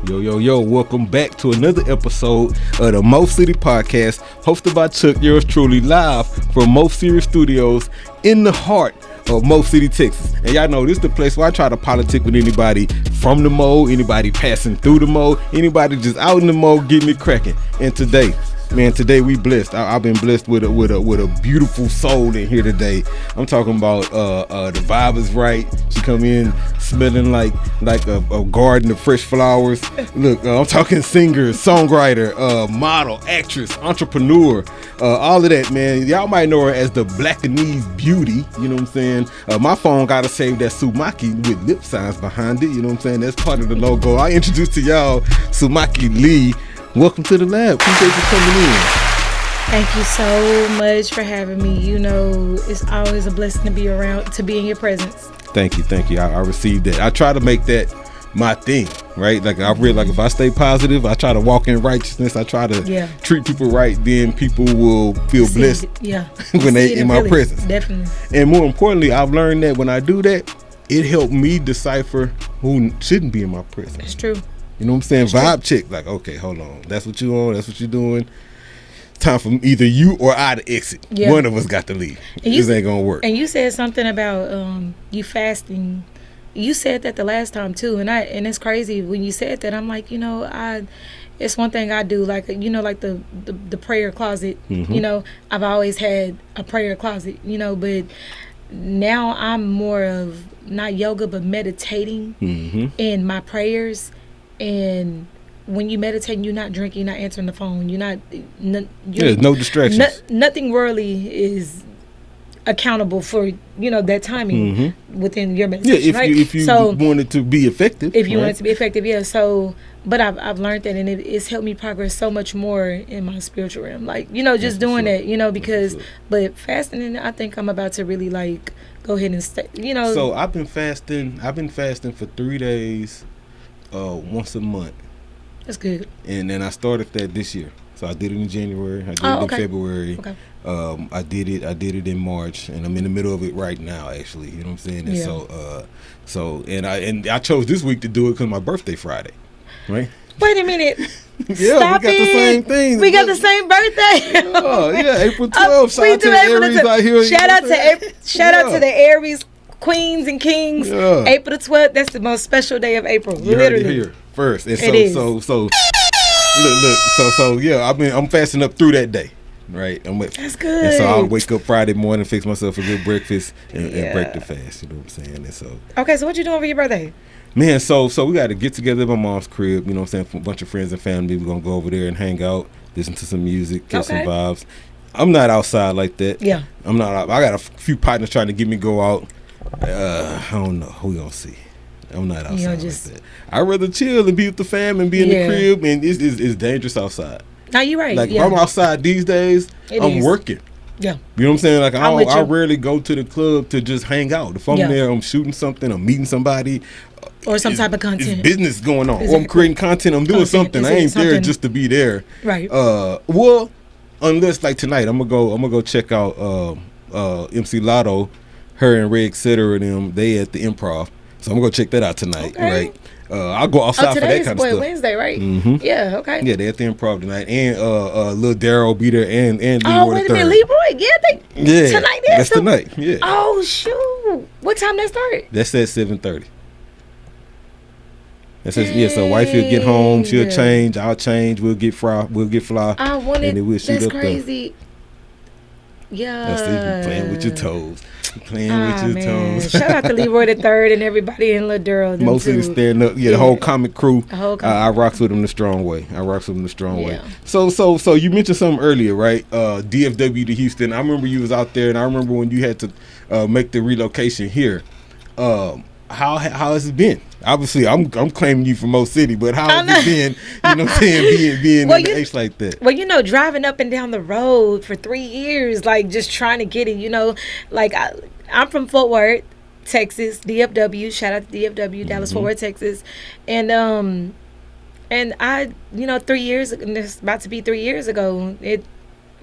Yo, welcome back to another episode of the Mo City Podcast, hosted by Chuck, yours truly, live from Mo City Studios in the heart of Mo City, Texas. And y'all know this is the place where I try to politic with anybody from the Mo, anybody passing through the Mo, anybody just out in the Mo getting it cracking. And today we blessed. I've been blessed with a beautiful soul in here today. I'm talking about the vibe is right. She come in smelling like a garden of fresh flowers. Look, I'm talking singer, songwriter, model, actress, entrepreneur, all of that, man. Y'all might know her as the Blackanese Beauty. You know what I'm saying? My phone gotta save that Sumaki with lip signs behind it. You know what I'm saying? That's part of the logo. I introduce to y'all Sumaki Lei. Welcome to the lab. Appreciate you coming in. Thank you so much for having me. You know, it's always a blessing to be around, to be in your presence. Thank you. I received that. I try to make that my thing, right? Like I really like if I stay positive, I try to walk in righteousness. I try to treat people right. Then people will feel blessed. When they in my presence. Definitely. And more importantly, I've learned that when I do that, it helped me decipher who shouldn't be in my presence. It's true. You know what I'm saying? Vibe check. Like, okay, hold on. That's what you on. That's what you're doing. It's time for either you or I to exit. Yeah. One of us got to leave. This ain't going to work. And you said something about you fasting. You said that the last time too. And it's crazy. When you said that, I'm like, it's one thing I do. Like, like the prayer closet. Mm-hmm. I've always had a prayer closet, but now I'm more of not yoga, but meditating in my prayers. And when you meditate, you're not drinking, you're not answering the phone, there's no distractions. Nothing worldly is accountable for that timing within your meditation. Yeah, if you want it to be effective. If you want it to be effective, yeah. So, but I've learned that, and it's helped me progress so much more in my spiritual realm. Like just doing that, because but fasting, I think I'm about to really like go ahead and stay. So I've been fasting for 3 days. Once a month. That's good. And then I started that this year. So I did it in January. I did it in February. Okay. I did it in March, and I'm in the middle of it right now. Actually, you know what I'm saying. And so I chose this week to do it because my birthday Friday, right? Wait a minute. Yeah, Stop we got the same thing. We got the same birthday. Yeah, April 12th. Shout out to the Aries out here. Shout out to the Aries queens and kings. April the 12th, that's the most special day of April. You literally heard it here first. And I'm fasting up through that day, right? That's good. And so I'll wake up Friday morning, fix myself a good breakfast, and break the fast. You know what I'm saying? And so okay, so what you doing for your birthday? Man, so we got to get together at my mom's crib. You know what I'm saying? A bunch of friends and family. We're gonna go over there and hang out, listen to some music, get some vibes. I'm not outside like that. Yeah, I'm not. I got a few partners trying to get me go out. I don't know. We gonna see. I'm not outside like that. I'd rather chill and be with the fam and be in the crib, and it's dangerous outside. No, you're right. Like if I'm outside these days, I'm working. Yeah. You know what I'm saying? Like I rarely go to the club to just hang out. If I'm there, I'm shooting something, I'm meeting somebody. Or some type of content. It's business going on. Or I'm creating content, I'm doing something. I ain't there just to be there. Right. Well, unless like tonight, I'm gonna go check out MC Lotto. Her and Red Cetera and them, they at the Improv. So I'm going to go check that out tonight, right? I'll go outside for that kind of stuff. Wednesday, right? Mm-hmm. Yeah, okay. Yeah, they at the Improv tonight. And Lil Daryl be there and Leroy Oh, wait a minute, Leroy? Yeah, tonight. That's tonight, yeah. Oh, shoot. What time that start? That's at 7:30. That says, so wifey will get home, she'll change, I'll change, we'll get fly. I want it. That's crazy. Yeah. That's playing with your toes. Shout out to Leroy the Third and everybody in Lil Durrell. Mostly stand up. Yeah, the whole comic crew. I rocks with them the strong way. way. So you mentioned something earlier, right? DFW to Houston. I remember you was out there, and I remember when you had to make the relocation here. How has it been? Obviously, I'm claiming you from Mo City, but how has it been? You know what I'm saying? Being in the H like that. Well, driving up and down the road for 3 years, like just trying to get it. Like I'm from Fort Worth, Texas, DFW. Shout out to DFW, Dallas Fort Worth, Texas, and I, 3 years. It's about to be 3 years ago. It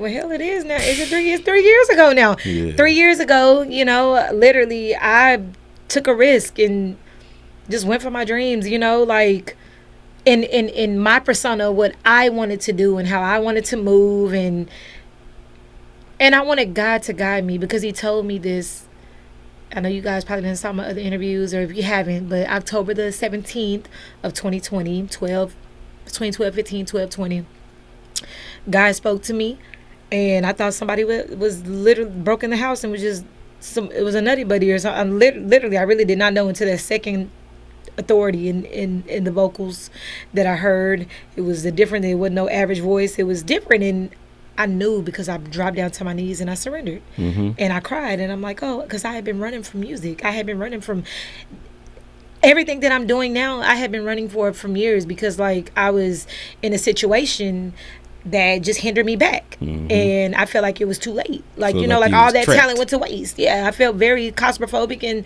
is now. Is it 3 years? 3 years ago now. Yeah. 3 years ago, literally, I took a risk and just went for my dreams, like in my persona, what I wanted to do and how I wanted to move, and I wanted God to guide me, because he told me this. I know you guys probably didn't saw my other interviews, or if you haven't, but October the 17th of 2020, between 12:15, 12:20, God spoke to me, and I thought somebody was literally broke in the house and was just it was a nutty buddy or something. Literally, I really did not know until that second authority in the vocals that I heard. It was different. It wasn't no average voice. It was different, and I knew, because I dropped down to my knees and I surrendered. And I cried, and I'm like, oh, because I had been running from music. I had been running from everything that I'm doing now. I had been running for it from years, because like I was in a situation that just hindered me back, and I felt like it was too late. Like, you know, like all that talent went to waste. Yeah, I felt very claustrophobic, and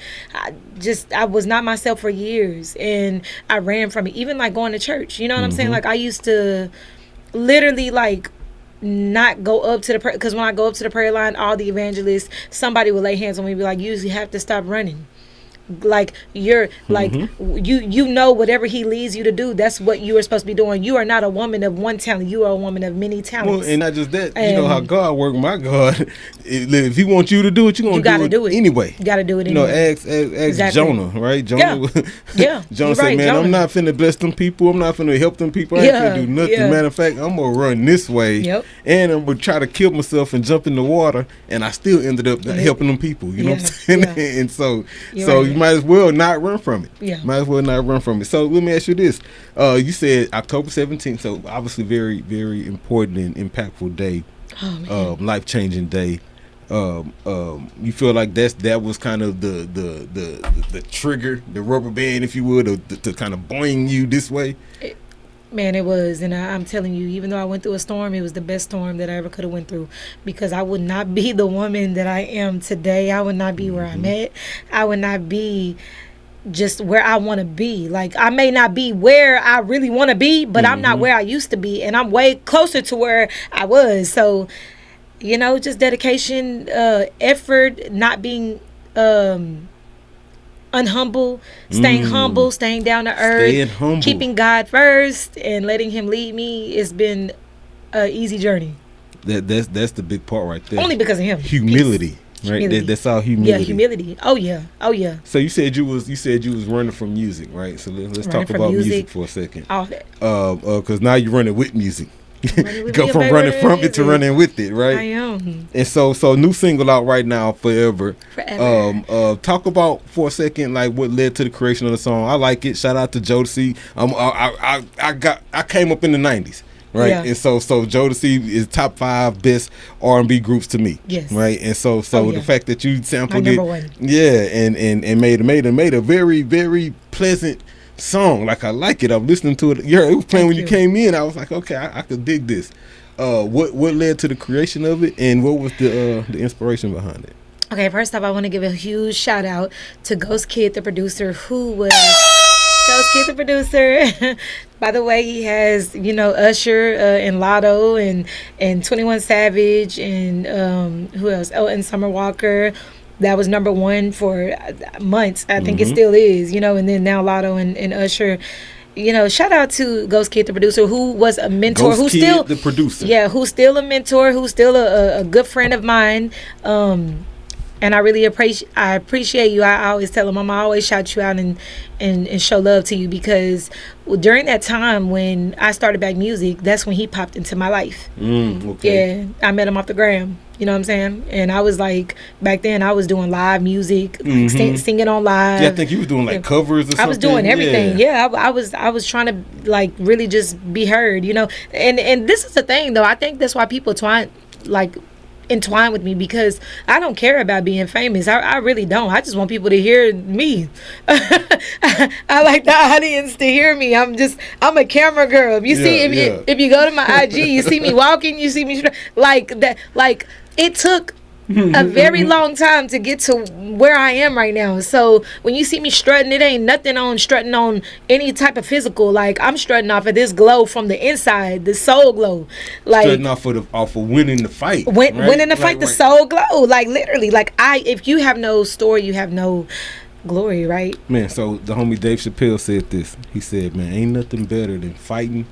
I was not myself for years, and I ran from it. Even like going to church, you know what I'm saying? Like I used to literally like not go up to the prayer, because when I go up to the prayer line, all the evangelists, somebody will lay hands on me and be like, you usually have to stop running. Like you're like you know, whatever he leads you to do, that's what you are supposed to be doing. You are not a woman of one talent, you are a woman of many talents. Well, and not just that, you know how God works. My God, if he wants you to do it, you're gonna do it anyway. You gotta do it anyway. You know, ask Jonah, right? Jonah, yeah. Jonah said, man, I'm not finna bless them people, I'm not finna help them people, I ain't finna do nothing. Matter of fact, I'm gonna run this way, and I'm gonna try to kill myself and jump in the water, and I still ended up helping them people, you know what I'm saying? And so you might as well not run from it. Might as well not run from it. So let me ask you this. You said October 17th, so obviously very, very important and impactful day. Life-changing day. You feel like that was kind of the trigger, the rubber band, if you would, to kind of boing you this way? Man, it was. And I'm telling you, even though I went through a storm, it was the best storm that I ever could have went through, because I would not be the woman that I am today. I would not be where I'm at. I would not be just where I want to be. Like, I may not be where I really want to be, but I'm not where I used to be, and I'm way closer to where I was. So, you know, just dedication, effort, not being unhumble, staying humble, staying down to earth, keeping God first, and letting him lead me. It's been an easy journey. That's the big part right there. Only because of him. Humility. Peace. Right, humility. That's all humility. Yeah, humility. Oh yeah. So you said you was running from music, right? So let's talk about music for a second. All that. Because now you're running with music. Go from running from it to running with it, right? I am. And so new single out right now, Forever. Talk about for a second like what led to the creation of the song. I like it. Shout out to Jodeci. I came up in the 90s. Right, and so Jodeci is top 5 best R&B groups to me. Yes, right, and so the fact that you sampled my number one. and made a very, very pleasant song. Like, I like it. I'm listening to it. It was playing when you came in. I was like, okay, I could dig this. What led to the creation of it, and what was the inspiration behind it? Okay, first off, I want to give a huge shout out to Ghost Kid, the producer, who was Ghost Kid, the producer. By the way, he has, you know, Usher and Lotto and 21 Savage and who else? Oh, and Summer Walker. That was number one for months. I think it still is, you know, and then now Lotto and Usher. You know, shout out to Ghost Kid, the producer, who was a mentor. Ghost Kid, still the producer. Yeah, who's still a mentor, who's still a good friend of mine. And I really appreciate you. I always tell him, I always shout you out and show love to you, because during that time when I started back music, that's when he popped into my life. Okay. Yeah, I met him off the gram. You know what I'm saying? And I was like, back then I was doing live music, singing on live. Yeah, I think you was doing like covers or something. I was doing everything. Yeah, I was trying to like really just be heard, you know. And this is the thing though. I think that's why people entwine with me, because I don't care about being famous. I really don't. I just want people to hear me. I like the audience to hear me. I'm a camera girl. If you if you go to my IG, you see me walking, you see me like that. Like, it took a very long time to get to where I am right now. So when you see me strutting, it ain't nothing on strutting on any type of physical. Like, I'm strutting off of this glow from the inside, the soul glow. Like, strutting off of winning the fight. Winning the fight, the soul glow. Like, literally, like, if you have no story, you have no glory, right? Man, so the homie Dave Chappelle said this. He said, man, ain't nothing better than fighting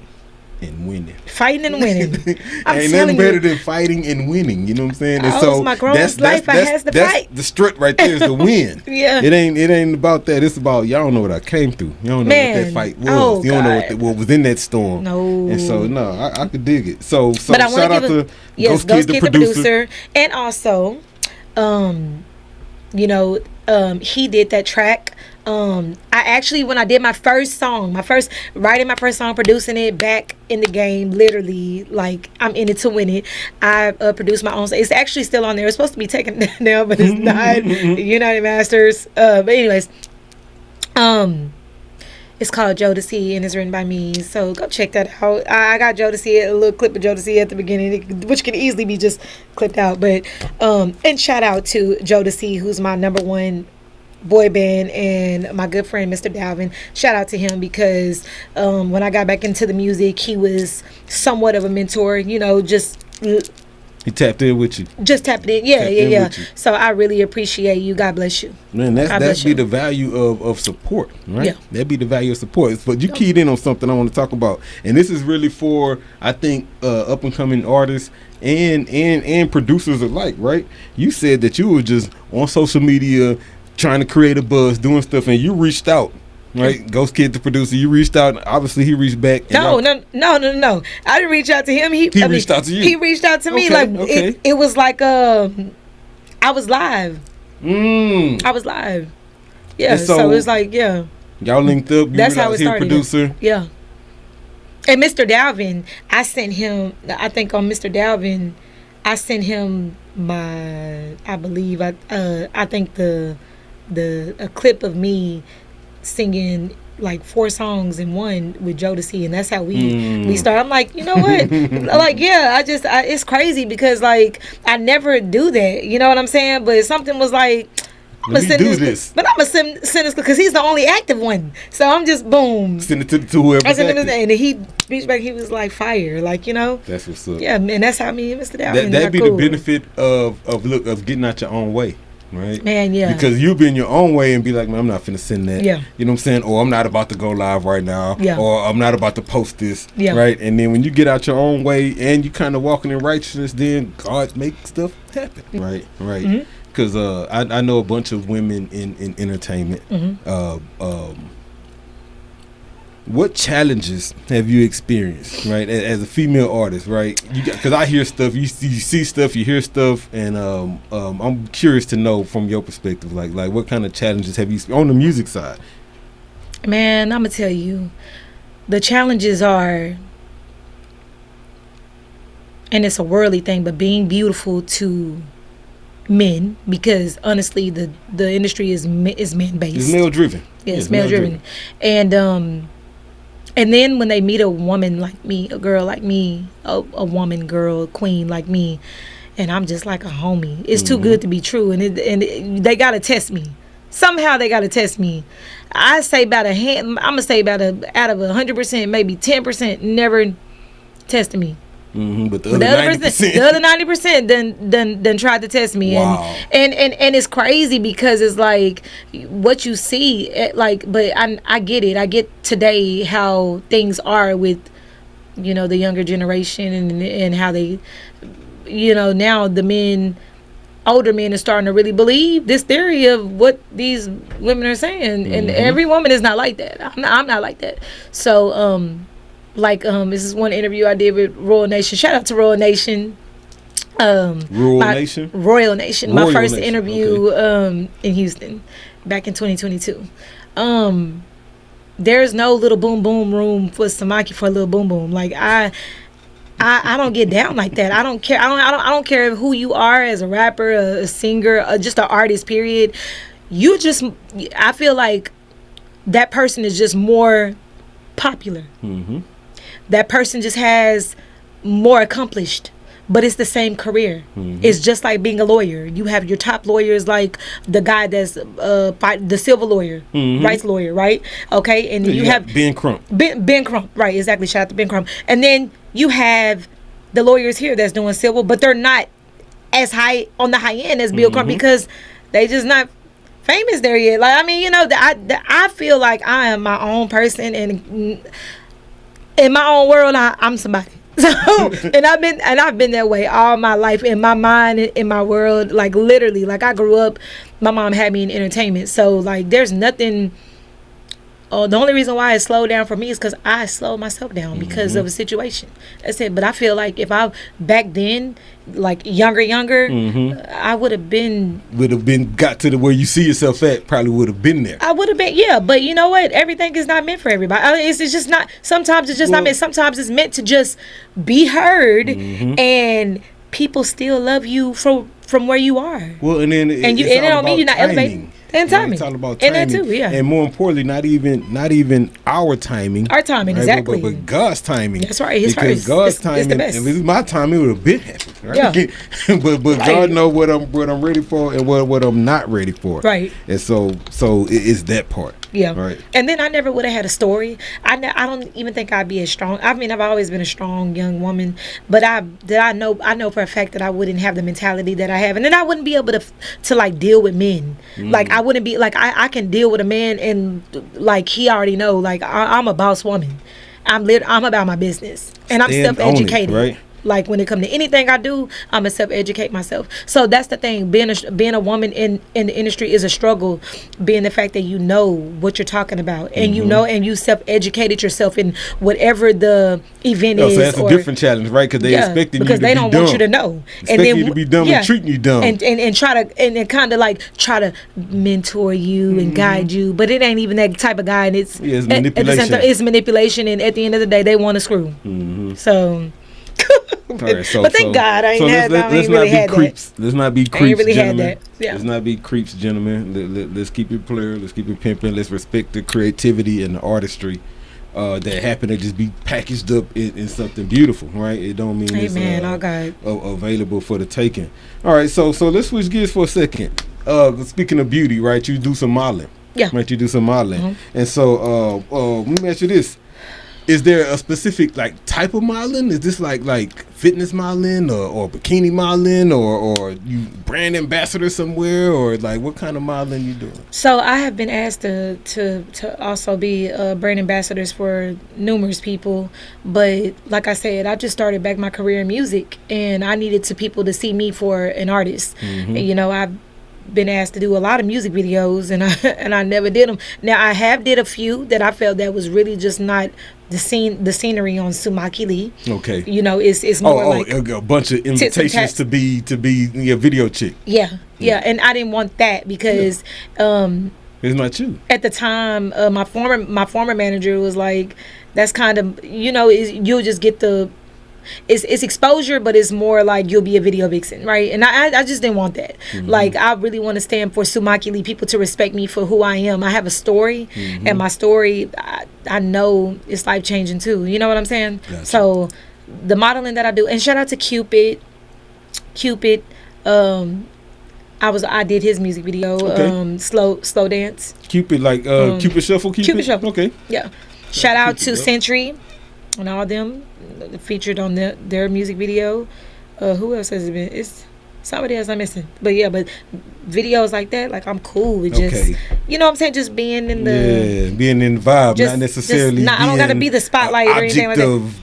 and winning. Fighting and winning. Ain't nothing better than fighting and winning. You know what I'm saying? And so my grown life, I has to fight. The strut right there is the win. Yeah. It ain't about that. It's about y'all don't know what I came through. You don't know what that fight was. Oh, you don't know what was in that storm. No. And so I could dig it. So but I shout out to Ghost Kid the producer. And also, he did that track. I actually, when I did my first song, writing my first song, producing it back in the game, literally, like, I'm in it to win it. I produced my own. It's actually still on there. It's supposed to be taken down, but it's not. United Masters. But anyways, it's called Jodeci and it's written by me. So go check that out. I got Jodeci, a little clip of Jodeci at the beginning, which can easily be just clipped out. But and shout out to Jodeci, who's my number one boy band, and my good friend Mr. Dalvin. Shout out to him because when I got back into the music, he was somewhat of a mentor. He tapped in with you. Just tapped in, yeah. So I really appreciate you. God bless you. Man, that'd be the value of support, right? Yeah. That'd be the value of support. But you keyed in on something I want to talk about, and this is really for, I think, up and coming artists and producers alike, right? You said that you were just on social media trying to create a buzz, doing stuff, and you reached out. Right, Ghost Kid, the producer. You reached out. Obviously, he reached back. No. I didn't reach out to him. He reached out to you. He reached out to me. Okay. It was like I was live. I was live. Yeah. So it's like y'all linked up. That's how it started. Producer. Yeah. And Mr. Dalvin, I sent him. I think on Mr. Dalvin, I sent him my. I believe I think a clip of me singing like 4 songs in one with Jodeci, and that's how we start. I'm like, you know what? Like, yeah, it's crazy because like I never do that. You know what I'm saying? But something was like, I'm gonna send this. But I'm gonna send this because he's the only active one. So I'm just boom. Send it to whoever. I sent him, and he reached back. He was like fire, like, you know. That's what's up. Yeah, and that's how me and Mr. Dalvin. That'd be cool. The benefit of getting out your own way. Right, man, yeah. Because you be in your own way and be like, man, I'm not finna send that. Yeah. You know what I'm saying? Or I'm not about to go live right now. Yeah. Or I'm not about to post this. Yeah. Right. And then when you get out your own way and you kind of walking in righteousness, then God make stuff happen. Right. Right. Because I know a bunch of women in entertainment. What challenges have you experienced, right, as a female artist, right? Because I hear stuff, you see stuff, you hear stuff, and I'm curious to know from your perspective, like what kind of challenges have you on the music side? Man, I'm gonna tell you, the challenges are, and it's a worldly thing, but being beautiful to men, because honestly, the industry is men based. It's male driven. Yeah, it's male driven, and then when they meet a woman like me, a girl like me, a woman, girl, a queen like me, and I'm just like a homie. It's too good to be true, and they gotta test me. Somehow they gotta test me. I say about a hand. I'm gonna say out of 100%, maybe 10% never tested me. But the other 90%, the other 90% then tried to test me. Wow. And it's crazy because it's like what you see, but I get it. I get today how things are with, the younger generation and how they, now the older men are starting to really believe this theory of what these women are saying, and every woman is not like that. I'm not like that. So this is one interview I did with Royal Nation. Shout out to Royal Nation. Royal Nation. My first interview in Houston back in 2022. There's no little boom boom room for Sumaki for a little boom boom. Like I don't get down like that. I don't care. I don't care who you are as a rapper, a singer, just an artist. Period. I feel like that person is just more popular. That person just has more accomplished, but it's the same career. It's just like being a lawyer. You have your top lawyers, like the guy that's the civil lawyer, rights lawyer, right? Okay, and you have Ben Crump. Ben Crump, right? Exactly. Shout out to Ben Crump. And then you have the lawyers here that's doing civil, but they're not as high on the high end as Bill Crump because they just not famous there yet. Like, I mean, you know, I feel like I am my own person, and in my own world, I'm somebody. So, and I've been that way all my life, in my mind, in my world. Like, literally, like, I grew up, my mom had me in entertainment, so like there's nothing. Oh, the only reason why it slowed down for me is because I slowed myself down because of a situation. That's it. But I feel like if I back then, like younger, I would have been got to the where you see yourself at. Probably would have been there. I would have been, yeah. But you know what? Everything is not meant for everybody. It's just not. Sometimes it's just not meant. Sometimes it's meant to just be heard, and people still love you from where you are. Well, and then it don't mean you're not elevating. And timing. It's all about timing. And that too, yeah. And more importantly, not even our timing. Our timing, right? Exactly. But God's timing. That's right. Because God's timing, it's the best. if it was my timing, it would have been happened. Right? Yeah. but right. God knows what I'm ready for and what I'm not ready for. Right. And so it's that part. Yeah. Right. And then I never would have had a story. I don't even think I'd be as strong. I mean, I've always been a strong young woman, but I know for a fact that I wouldn't have the mentality that I have, and then I wouldn't be able to like deal with men. Like, I wouldn't be like, I can deal with a man, and like he already know, like I'm a boss woman. I'm about my business, and I'm self-educated. Right. Like, when it comes to anything I do, I'm gonna self-educate myself. So that's the thing. Being a woman in the industry is a struggle. Being the fact that you know what you're talking about, and you know, and you self-educated yourself in whatever the event is. So that's a different challenge, right? Because they expecting you to be dumb. Because they don't want you to know, and then you to be dumb and treating you dumb, and try to kind of like try to mentor you and guide you, but it ain't even that type of guy, and it's manipulation. At the same time, it's manipulation, and at the end of the day, they want to screw. So. Right, but thank God I ain't really had creeps. Let's not be creeps, really gentlemen. Had that. Yeah. Let's not be creeps, gentlemen. Let's keep it clear. Let's keep it pimping. Let's respect the creativity and the artistry that happen to just be packaged up in something beautiful, right? It don't mean it's available for the taking. All right, so let's switch gears for a second. Speaking of beauty, right? You do some modeling. Yeah. Right, you do some modeling. And so let me ask you this. Is there a specific like type of modeling? Is this like fitness modeling or bikini modeling or you brand ambassador somewhere, or like what kind of modeling you doing? So I have been asked to also be brand ambassadors for numerous people, but like I said, I just started back my career in music, and I needed people to see me for an artist. And, you know, I've been asked to do a lot of music videos, and I never did them. Now I have did a few that I felt that was really just not the scenery on Sumaki Lei. Okay. You know, it's more like a bunch of invitations to be a video chick. Yeah. And I didn't want that because it's not you. At the time, my former manager was like, that's kind of, you know, you'll just get the it's exposure, but it's more like you'll be a video vixen, right? And I just didn't want that. Like, I really want to stand for Sumaki Lei, people to respect me for who I am. I have a story, and my story, I know it's life changing too. You know what I'm saying? Gotcha. So the modeling that I do, and shout out to Cupid. I did his music video, slow dance. Cupid, like Cupid Shuffle. Cupid Shuffle. Okay. Yeah. Shout out to Century and all them featured on their music video. Who else has it been? It's somebody else I'm missing. But videos like that, like, I'm cool with just, you know what I'm saying, just being in the vibe, not necessarily. I don't gotta be the spotlight or anything like that. Of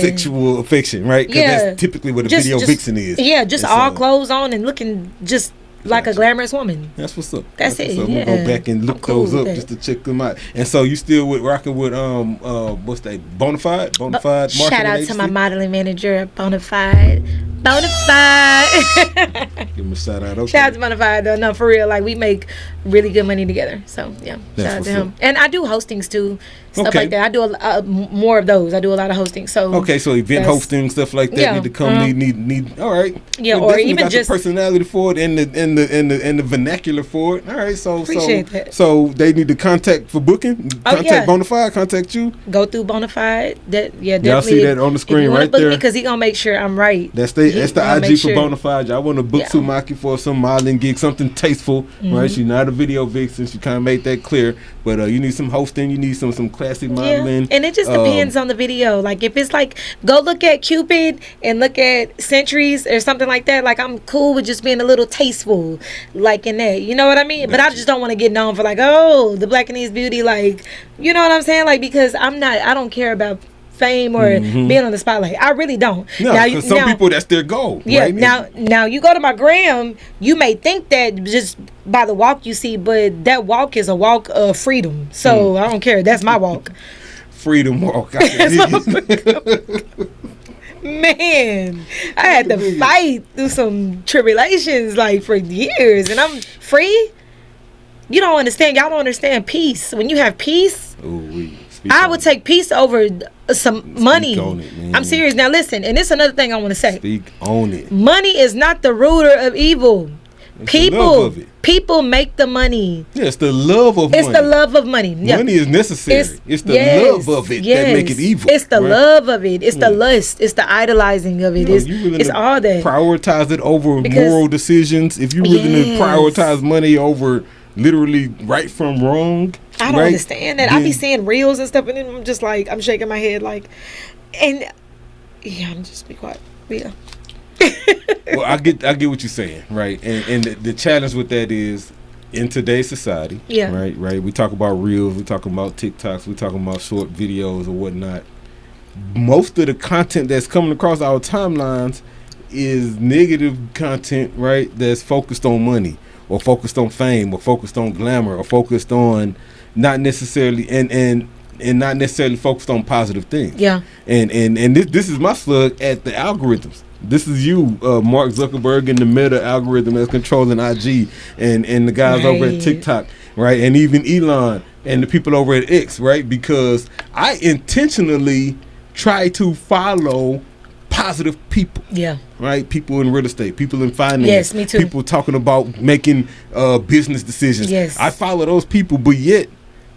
sexual affection, right? Because that's typically what a video vixen is. Yeah, just all clothes on and looking just like a glamorous woman. That's what's up. That's it. So I'm gonna go back and look those up just to check them out. And so you still rocking with what's that? Bonafide marketing shout out agency? To my modeling manager, Bonafide. Give him a shout out. Okay. Shout out to Bonafide though. No, for real. Like, we make really good money together. So yeah, shout out to him. And I do hostings too. Stuff like that. I do more of those. I do a lot of hosting. So so event hosting, stuff like that need to come. Need. All right. Yeah, or even got just the personality for it and the vernacular for it. All right. Appreciate that. So they need to contact for booking. Contact Bonafide. Contact you. Go through Bonafide. Definitely. Y'all see that on the screen right there. Because he gonna make sure I'm right. That's the IG for Bonafide. qualified, y'all want to book Sumaki for some modeling gig, something tasteful, right? She's not a video vixen. She kind of made that clear. But you need some hosting. You need some classy modeling. Yeah. And it just depends on the video. Like, if it's like, go look at Cupid and look at Centuries or something like that. Like, I'm cool with just being a little tasteful, like in that. You know what I mean? But I just don't want to get known for like, oh, the Black and East Beauty. Like, you know what I'm saying? Like, because I don't care about fame or being on the spotlight. I really don't. No, because some people, that's their goal. Yeah. Right? Now you go to my gram, you may think that just by the walk you see, but that walk is a walk of freedom. So I don't care. That's my walk. Freedom walk. Man, I had to fight through some tribulations like for years, and I'm free. You don't understand. Y'all don't understand peace. When you have peace, I would take peace over some money. I'm serious. Now listen, and this is another thing I want to say. Speak on it. Money is not the ruler of evil. People make the money. Yeah, it's the love of money. It's the love of money. Yeah. Money is necessary. It's the love of it that make it evil. It's the love of it. It's the lust. It's the idolizing of it. It's all that. Prioritize it over moral decisions. If you really prioritize money over literally right from wrong, I don't understand that. I be seeing reels and stuff, and then I'm just like, I'm shaking my head like, and I'm just be quiet. Yeah. Well, I get what you're saying, right? And the challenge with that is, in today's society, right. We talk about reels, we talking about TikToks, we talking about short videos or whatnot. Most of the content that's coming across our timelines is negative content, right? That's focused on money, or focused on fame, or focused on glamour, or focused on not necessarily and not necessarily focused on positive things. Yeah. And this is my slug at the algorithms. This is you, Mark Zuckerberg, and the Meta algorithm that's controlling IG, and the guys over at TikTok, right? And even Elon and the people over at X, right? Because I intentionally try to follow positive people. Yeah. Right? People in real estate, people in finance. Yes, me too. People talking about making business decisions. Yes. I follow those people, but yet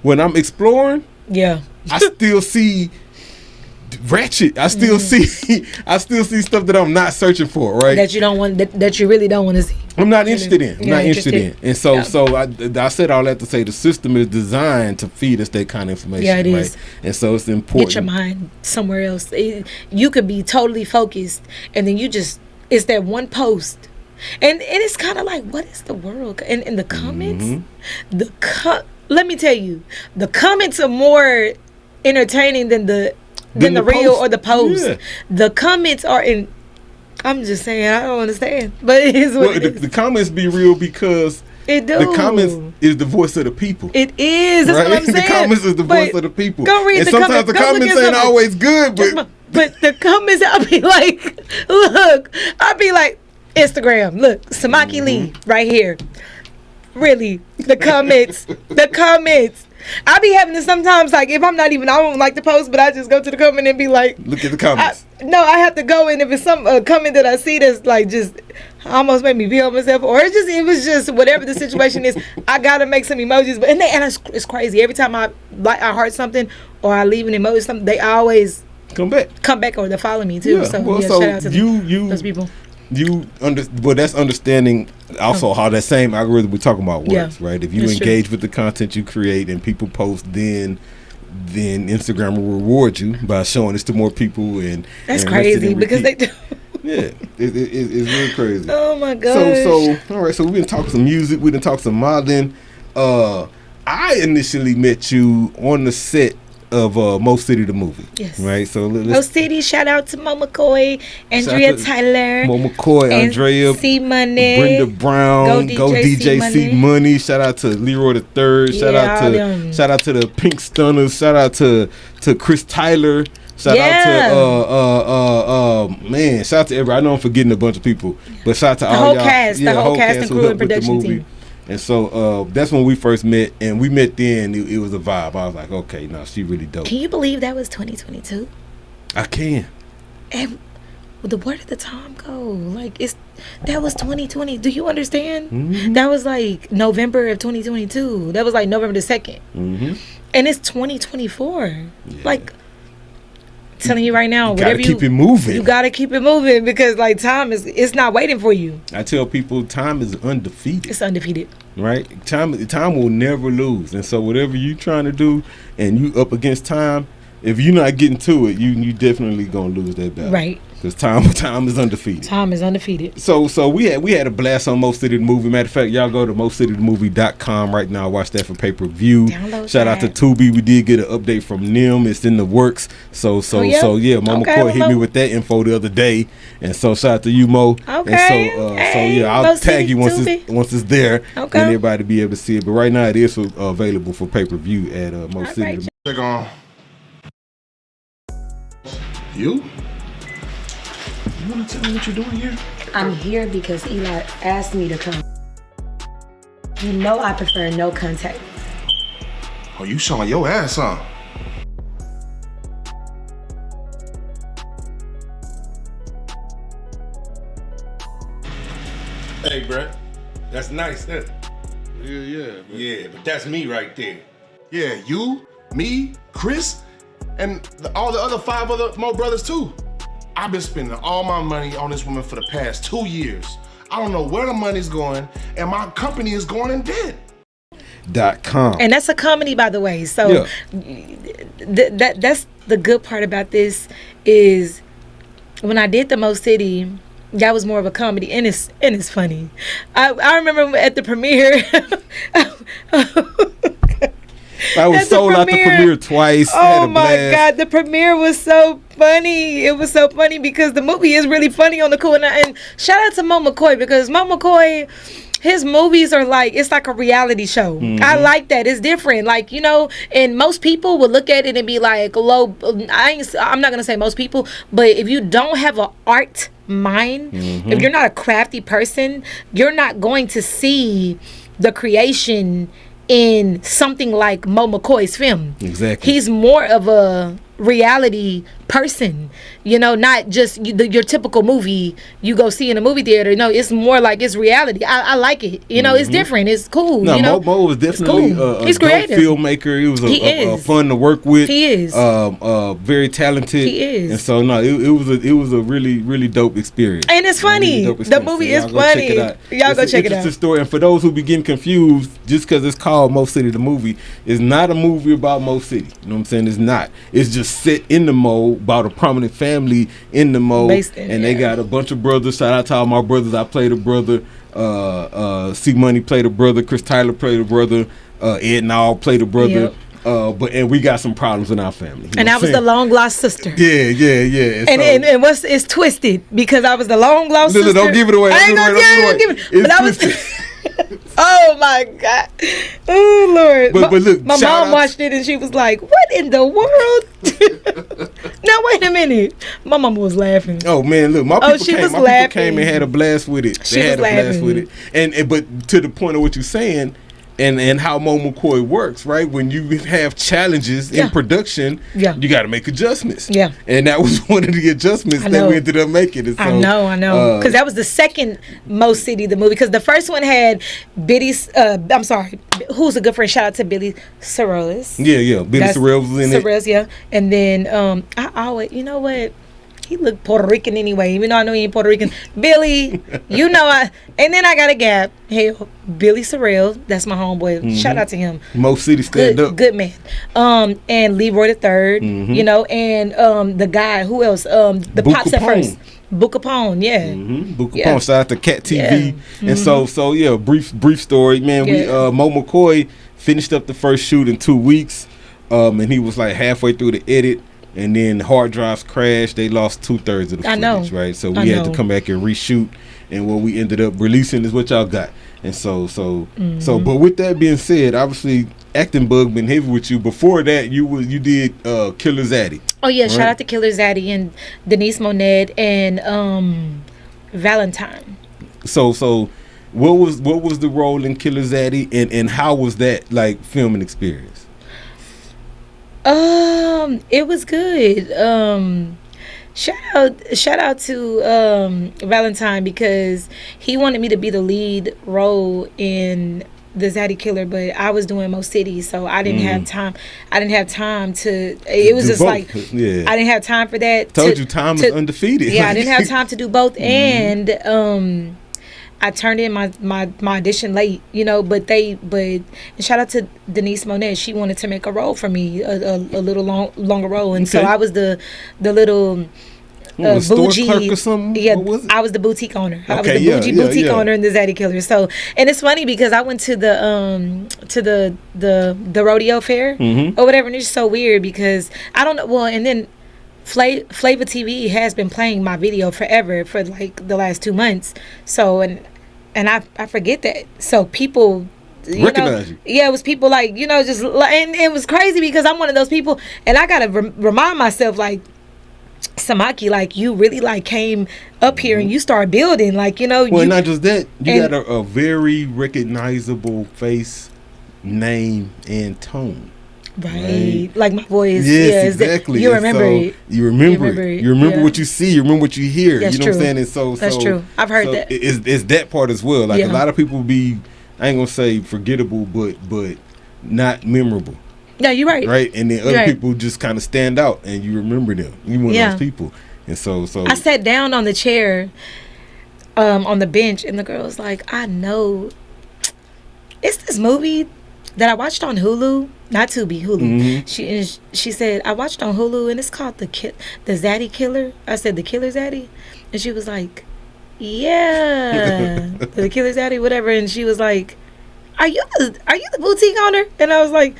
when I'm exploring, I still see ratchet. I still see stuff that I'm not searching for, right? That you don't want, that you really don't want to see. I'm not interested in. I'm not interested in. And so I said all that to say the system is designed to feed us that kind of information. Yeah, it is. And so it's important. Get your mind somewhere else. You could be totally focused, and then it's that one post. And it's kind of like, what is the world? And in the comments, let me tell you, the comments are more entertaining than the reel or the post. Yeah. The comments are in. I'm just saying, I don't understand, but it is what it is. The comments be real because the comments is the voice of the people. It is. That's what I'm saying. The comments is the voice of the people. Go read the comments. And sometimes the comments ain't always good, but the comments, I'll be like, look, Instagram, look, Sumaki Lei right here. Really, the comments. I be having to sometimes, like, if I don't like the post, but I just go to the comment and be like, look at the comments. I have to go, and if it's some comment that I see that's like just almost made me feel myself, or it was just whatever the situation is, I gotta make some emojis. But and it's crazy. Every time I heart something or I leave an emoji, something, they always come back, or they follow me too. Yeah, shout out to those people. That's understanding also how that same algorithm we're talking about works, right? If you engage with the content you create and people post, then Instagram will reward you by showing this to more people. And that's crazy because they do. Yeah, it's really crazy. Oh my gosh. So all right, so we've been talking some music, we've been talking some modeling. I initially met you on the set of Mo City the movie. Yes. Right. So Mo City, shout out to Mo McCoy, Andrea Tyler, Mo McCoy, Andrea, C Money, Brenda Brown, Go DJ C Money. Shout out to Leroy the Third. Shout out to the Pink Stunners. Shout out to Chris Tyler. Shout out to shout out to everybody. I know I'm forgetting a bunch of people, but shout out to all y'all. The whole cast and crew and production team. And so that's when we first met, and we met then. It was a vibe. I was like, okay, no, she really dope. Can you believe that was 2022? I can. And where did the time go? Like that was 2020. Do you understand? Mm-hmm. That was like November of 2022. That was like November the 2nd. Mm-hmm. And it's 2024. Yeah. Like telling you right now, you gotta keep it moving. You gotta keep it moving because like time it's not waiting for you. I tell people time is undefeated. It's undefeated. Right? Time will never lose. And so whatever you trying to do and you up against time, if you're not getting to it, you definitely gonna lose that battle. Right. Because time is undefeated. Time is undefeated. So we had a blast on Mo City the Movie. Matter of fact, y'all go to mocitythemovie.com right now. Watch that for pay-per-view. Shout out to Tubi. We did get an update from NIM. It's in the works. So yeah, Mama Coy hit me with that info the other day. And so shout out to you, Mo. Okay. And so yeah, I'll tag you once it's there. Okay. And everybody be able to see it. But right now it is available for pay-per-view at Mo City. Right. Check on. You want to tell me what you're doing here? I'm here because Eli asked me to come. You know I prefer no contact. Oh, you showing your ass, huh? Hey, Brett, that's nice, isn't it? Yeah. Yeah, but that's me right there. Yeah, you, me, Chris, and all the other 5 other Mo brothers too. I've been spending all my money on this woman for the past 2 years. I don't know where the money's going, and my company is going in debt. .com. And that's a comedy, by the way. So that's the good part about this is when I did the Mo City, that was more of a comedy, and it's funny. I remember at the premiere. I was sold out the premiere twice. Oh my God, the premiere was so funny. It was so funny because the movie is really funny on the cool. And shout out to Mo McCoy because Mo McCoy, his movies are like, it's like a reality show. Mm-hmm. I like that. It's different. Like, you know, and most people would look at it and be like, I'm not going to say most people, but if you don't have an art mind, if you're not a crafty person, you're not going to see the creation in something like Mo McCoy's film. Exactly. He's more of a reality person, you know, not just your typical movie you go see in a movie theater. No, it's more like it's reality. I like it. You know, it's different. It's cool. No, you know? Mo was definitely a He's dope creative. filmmaker. He was a fun to work with. He is. Very talented. He is. And so no, it was a really dope experience. And it's funny. Really the movie is funny. Y'all go check it out. It's a story. And for those who be getting confused, just because it's called Mo City the Movie, it's not a movie about Mo City. You know what I'm saying? It's not. It's just set in the Mo about a prominent family in the Mo, and they got a bunch of brothers. Shout out to all my brothers. I played a brother. C Money played a brother. Chris Tyler played a brother. Ed Nall played a brother. Yep. And we got some problems in our family. And I was the long lost sister. Yeah. And it's twisted because I was the long lost sister. Don't give it away. I ain't gonna give it. But I was. Oh my God. Oh Lord. But look, my mom watched it and she was like, "What in the world?" Now wait a minute. My mama was laughing. Oh man, look, my people came and had a blast with it. They had a blast with it. And but to the point of what you're saying, and how Mo McCoy works, right? When you have challenges in production, you got to make adjustments. Yeah. And that was one of the adjustments that we ended up making. And so, I know. Because that was the second Mo City, the movie. Because the first one had I'm sorry, who's a good friend? Shout out to Billy Sorrells. Yeah. Billy Sorrells was in it. Sorrells, yeah. And then I always, you know what? He looked Puerto Rican anyway, even though I know he ain't Puerto Rican. Billy, you know and then I got a gap. Hell, Billy Sorrell, that's my homeboy. Shout out to him. Mo City stand up. Good man. And Leroy the Third, you know, and the guy, who else? The Boo Pops Capone. at first. Boo Capone, yeah. Boo Capone, shout out to Cat TV. And so yeah, brief story, man. We Mo McCoy finished up the first shoot in 2 weeks. And he was like halfway through the edit. And then hard drives crashed. They lost 2/3 of the footage, right? So we had to come back and reshoot. And what we ended up releasing is what y'all got. And so, but with that being said, obviously acting bug been heavy with you. Before that, you did Killer Zaddy. Oh yeah, right? Shout out to Killer Zaddy and Denise Monet and Valentine. So what was the role in Killer Zaddy and how was that like filming experience? It was good. Shout out to Valentine because he wanted me to be the lead role in the Zaddy Killer, but I was doing Mo City, so I didn't have time. I didn't have time to. It was do just both. like Yeah. I didn't have time for that. Told you, time is undefeated. Yeah, I didn't have time to do both, and I turned in my audition late, you know. But and shout out to Denise Monet. She wanted to make a role for me, a little longer role, and so Okay. I was the little. Store bougie clerk or something? Yeah, What was it? I was the boutique owner. I was Okay, the yeah, bougie yeah, boutique yeah. owner in the Zaddy Killer. So, and it's funny because I went to the rodeo fair or whatever, and it's so weird because I don't know. Well, and then Flavor TV has been playing my video forever for like the last 2 months. So and I forget that. So people. Recognize you. Yeah, it was people like, you know, just and it was crazy because I'm one of those people, and I gotta remind myself like. Sumaki, like you really like came up here and you started building, like, you know. Well, not just that, you got a very recognizable face, name, and tone. Right. Like my voice. Yes, exactly. You remember it. You remember it. You remember yeah. what you see. You remember what you hear. That's you know true. what I'm saying? And so that's true. I've heard that. It's that part as well. Like Yeah. a lot of people be, I ain't gonna say forgettable, but not memorable. No, you're right. Right, and then other Right. people just kind of stand out, and you remember them. You one Yeah. of those people, and so I sat down on the chair, on the bench, and the girl was like, "I know, it's this movie that I watched on Hulu, not Tubi, Hulu." She said, "I watched on Hulu, and it's called the Zaddy Killer." I said, "The Killer Zaddy," and she was like, "Yeah, the Killer Zaddy, whatever." And she was like, "Are you the boutique owner?" And I was like.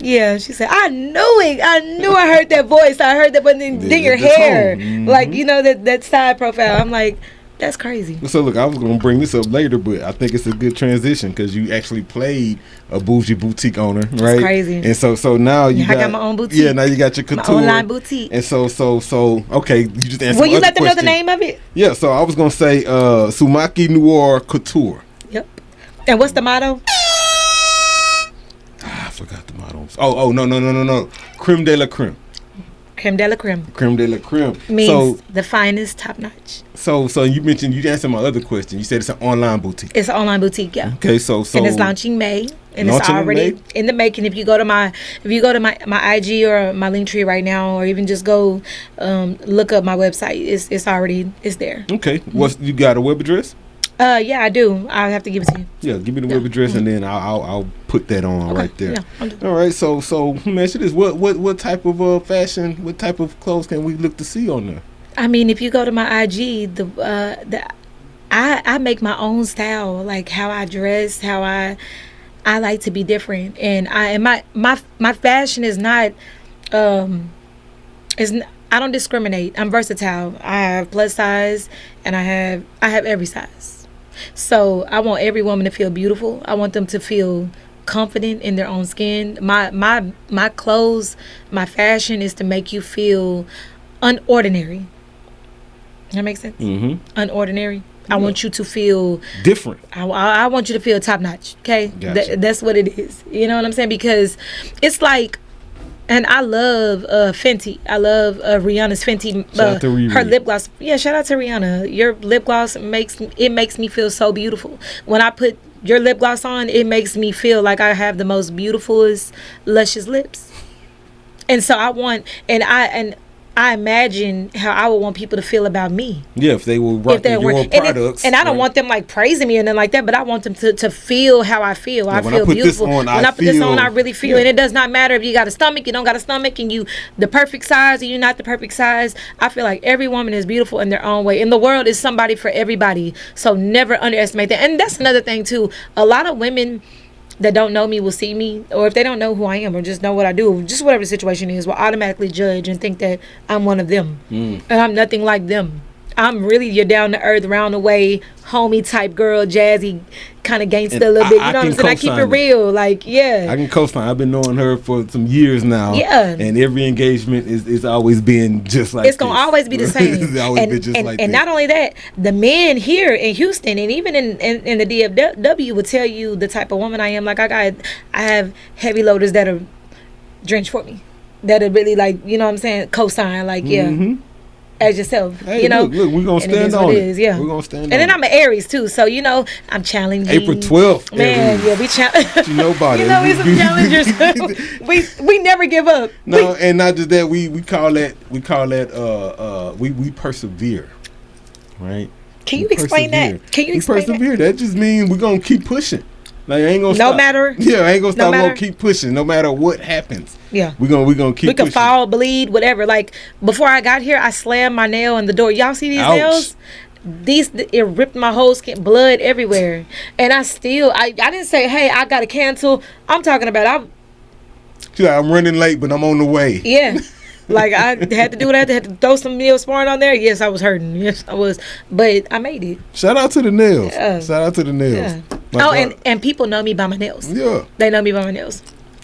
Yeah, she said, I knew it. I knew I heard that voice. I heard that, but then your the hair. tone. Like, you know, that side profile. I'm like, that's crazy. So look, I was gonna bring this up later, but I think it's a good transition because you actually played a bougie boutique owner, right? crazy. And so now you I got my own boutique. Yeah, now you got your My couture, online boutique. And so okay, you just answered. Will my you other let them know the question. name of it? Yeah, so I was gonna say Sumaki Noir Couture. Yep. And what's the motto? I forgot the motto. Oh no. Creme de la creme. Creme de la creme. Creme de la creme. Means So the finest, top notch. so you mentioned, you answered my other question. You said it's an online boutique. It's an online boutique, yeah. Okay, so And it's launching May, and it's Launching in already May? in the making. If you go to my IG or my link tree right now, or even just go look up my website, it's there. Okay, you got a web address? Yeah, I do. I'll have to give it to you. Yeah, give me the web address and then I'll put that on right there. Yeah, I'll do that. All right, so let me ask you this: what type of fashion, what type of clothes can we look to see on there? I mean, if you go to my IG, I make my own style, like how I dress, how I like to be different, and my fashion is not I don't discriminate. I'm versatile. I have plus size and I have every size. So I want every woman to feel beautiful. I want them to feel confident in their own skin. My clothes, my fashion is to make you feel unordinary. That makes sense? Unordinary. I want you to feel Different. I want you to feel top notch. Okay, Gotcha. That's what it is. You know what I'm saying? Because it's like, and I love Fenty. I love Rihanna's Fenty. Shout out to Riri. Her lip gloss. Yeah, shout out to Rihanna. Your lip gloss makes me feel so beautiful. When I put your lip gloss on, it makes me feel like I have the most beautifulest, luscious lips. And so I want, and I imagine how I would want people to feel about me. Yeah, if they were rocking your products. And I don't right? want them like praising me and nothing like that, but I want them to feel how I feel. I when I feel put this beautiful. on, When I I put this on, feel- I really feel. yeah. And it does not matter if you got a stomach, you don't got a stomach, and you the perfect size, and you're not the perfect size. I feel like every woman is beautiful in their own way. And the world is somebody for everybody. So never underestimate that. And that's another thing too. A lot of women that don't know me will see me, or if they don't know who I am or just know what I do, just whatever the situation is, will automatically judge and think that I'm one of them. And I'm nothing like them. I'm really your down to earth, round the way, homie type girl, jazzy, kind of gangster a little bit. You know what I'm saying? I keep it real. Like, yeah. I can co-sign. I've been knowing her for some years now. Yeah. And every engagement is always been just like It's going to always be the same. It's always been just like and this. not only that, the men here in Houston and even in the DFW will tell you the type of woman I am. Like, I have heavy loaders that are drenched for me. That are really like, you know what I'm saying, co-sign. Like, yeah. as yourself. Hey, you know, look, we're gonna and it stand is on what it. it is, yeah. We're gonna stand and on then it. I'm an Aries too, so you know I'm challenging. April 12th. Man, yeah, we challenge. You know about you it. know, we some challengers. we never give up. No, and not just that. We call that we persevere, right? Can you We explain persevere. that? Can you We explain that? persevere. That just means we're gonna keep pushing. Like, I ain't gonna No stop. matter- Yeah, I ain't gonna no stop. We're matter- gonna keep pushing, no matter what happens. Yeah. We're gonna keep. We can pushing. fall, bleed, whatever. Like before I got here, I slammed my nail in the door. Y'all see these Ouch. nails? It ripped my whole skin, blood everywhere. And I didn't say, hey, I gotta cancel. I'm talking about She's like, I'm running late, but I'm on the way. yeah. Like I had to do that. I had to throw some Neosporin on there. Yes, I was hurting. Yes, I was. But I made it. Shout out to the nails. Yeah. Shout out to the nails. Yeah. My daughter- and people know me by my nails. yeah. They know me by my nails.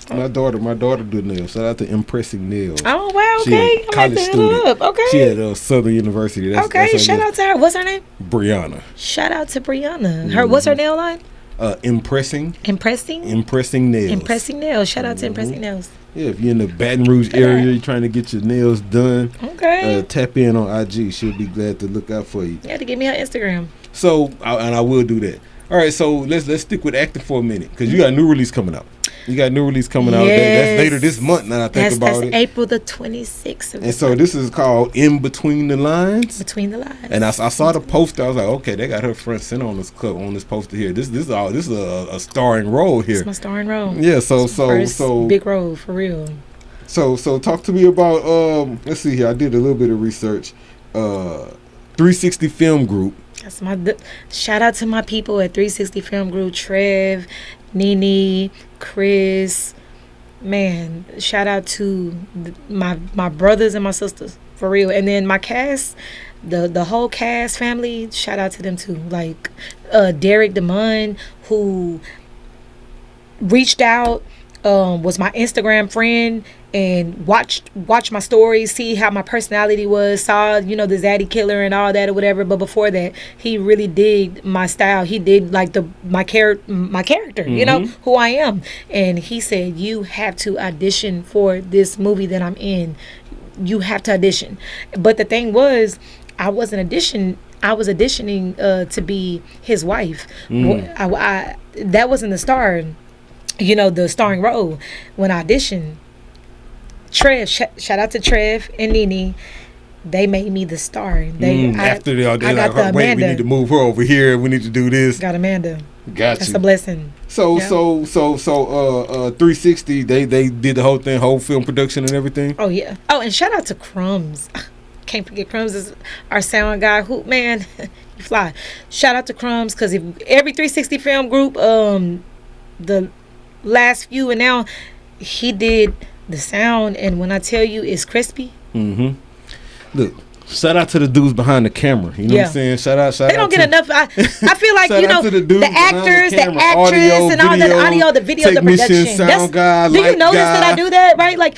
My daughter do nails. Shout out to Impressing Nails. Oh wow, She okay. a I'm gonna college have to hit her student. up. Okay. She at Southern University. That's her Shout name. out to her. What's her name? Brianna. Shout out to Brianna. What's her nail line? Impressing Impressing Nails. Impressing nails. Shout out to Impressing Nails. Yeah, if you're in the Baton Rouge area, you're trying to get your nails done. Okay. Tap in on IG. She'll be glad to look out for you. You had to give me her Instagram. So, I will do that. All right, so let's stick with acting for a minute because you got a new release coming out. You got a new release coming out. That's later this month. Now I think about that's it. April the 26th. And so this is called In Between the Lines. Between the Lines. And I saw the poster. I was like, okay, they got her front center on this poster here. This is a starring role here. It's my starring role. Yeah. So First big role for real. So talk to me about let's see here. I did a little bit of research. 360 Film Group. That's shout out to my people at 360 Film Group. Trev, Nene, Chris. Man, shout out to my brothers and my sisters for real. And then my cast, the whole cast family. Shout out to them too. Like Derek DeMunn, who reached out, was my Instagram friend and watched my stories, see how my personality was, saw the Zaddy Killer and all that or whatever. But before that, he really digged my style. He did like my character, Mm-hmm. who I am. And he said, you have to audition for this movie that I'm in. You have to audition. But the thing was, I wasn't auditioning. I was auditioning to be his wife. That wasn't the star. The starring role. When I auditioned, Trev, shout out to Trev and Nene, they made me the star. After they I got the wait, we Amanda. need to move her over here. We need to do this. Got Amanda. Got That's you. a blessing. So Yeah. 360, they did the whole thing, whole film production and everything. Oh yeah. Oh, and shout out to Crumbs. Can't forget Crumbs is our sound guy. Who, man, you fly. Shout out to Crumbs, because if every 360 Film Group, the last few, and now he did the sound, and when I tell you it's crispy. Look, shout out to the dudes behind the camera. You know what I'm saying? Shout out. They don't get enough. I feel like Shout out to the dudes the actors, the behind the camera, actress, audio, and all that audio, the video, the technician, production. sound guy, do you light notice that guy. I do that, right? Like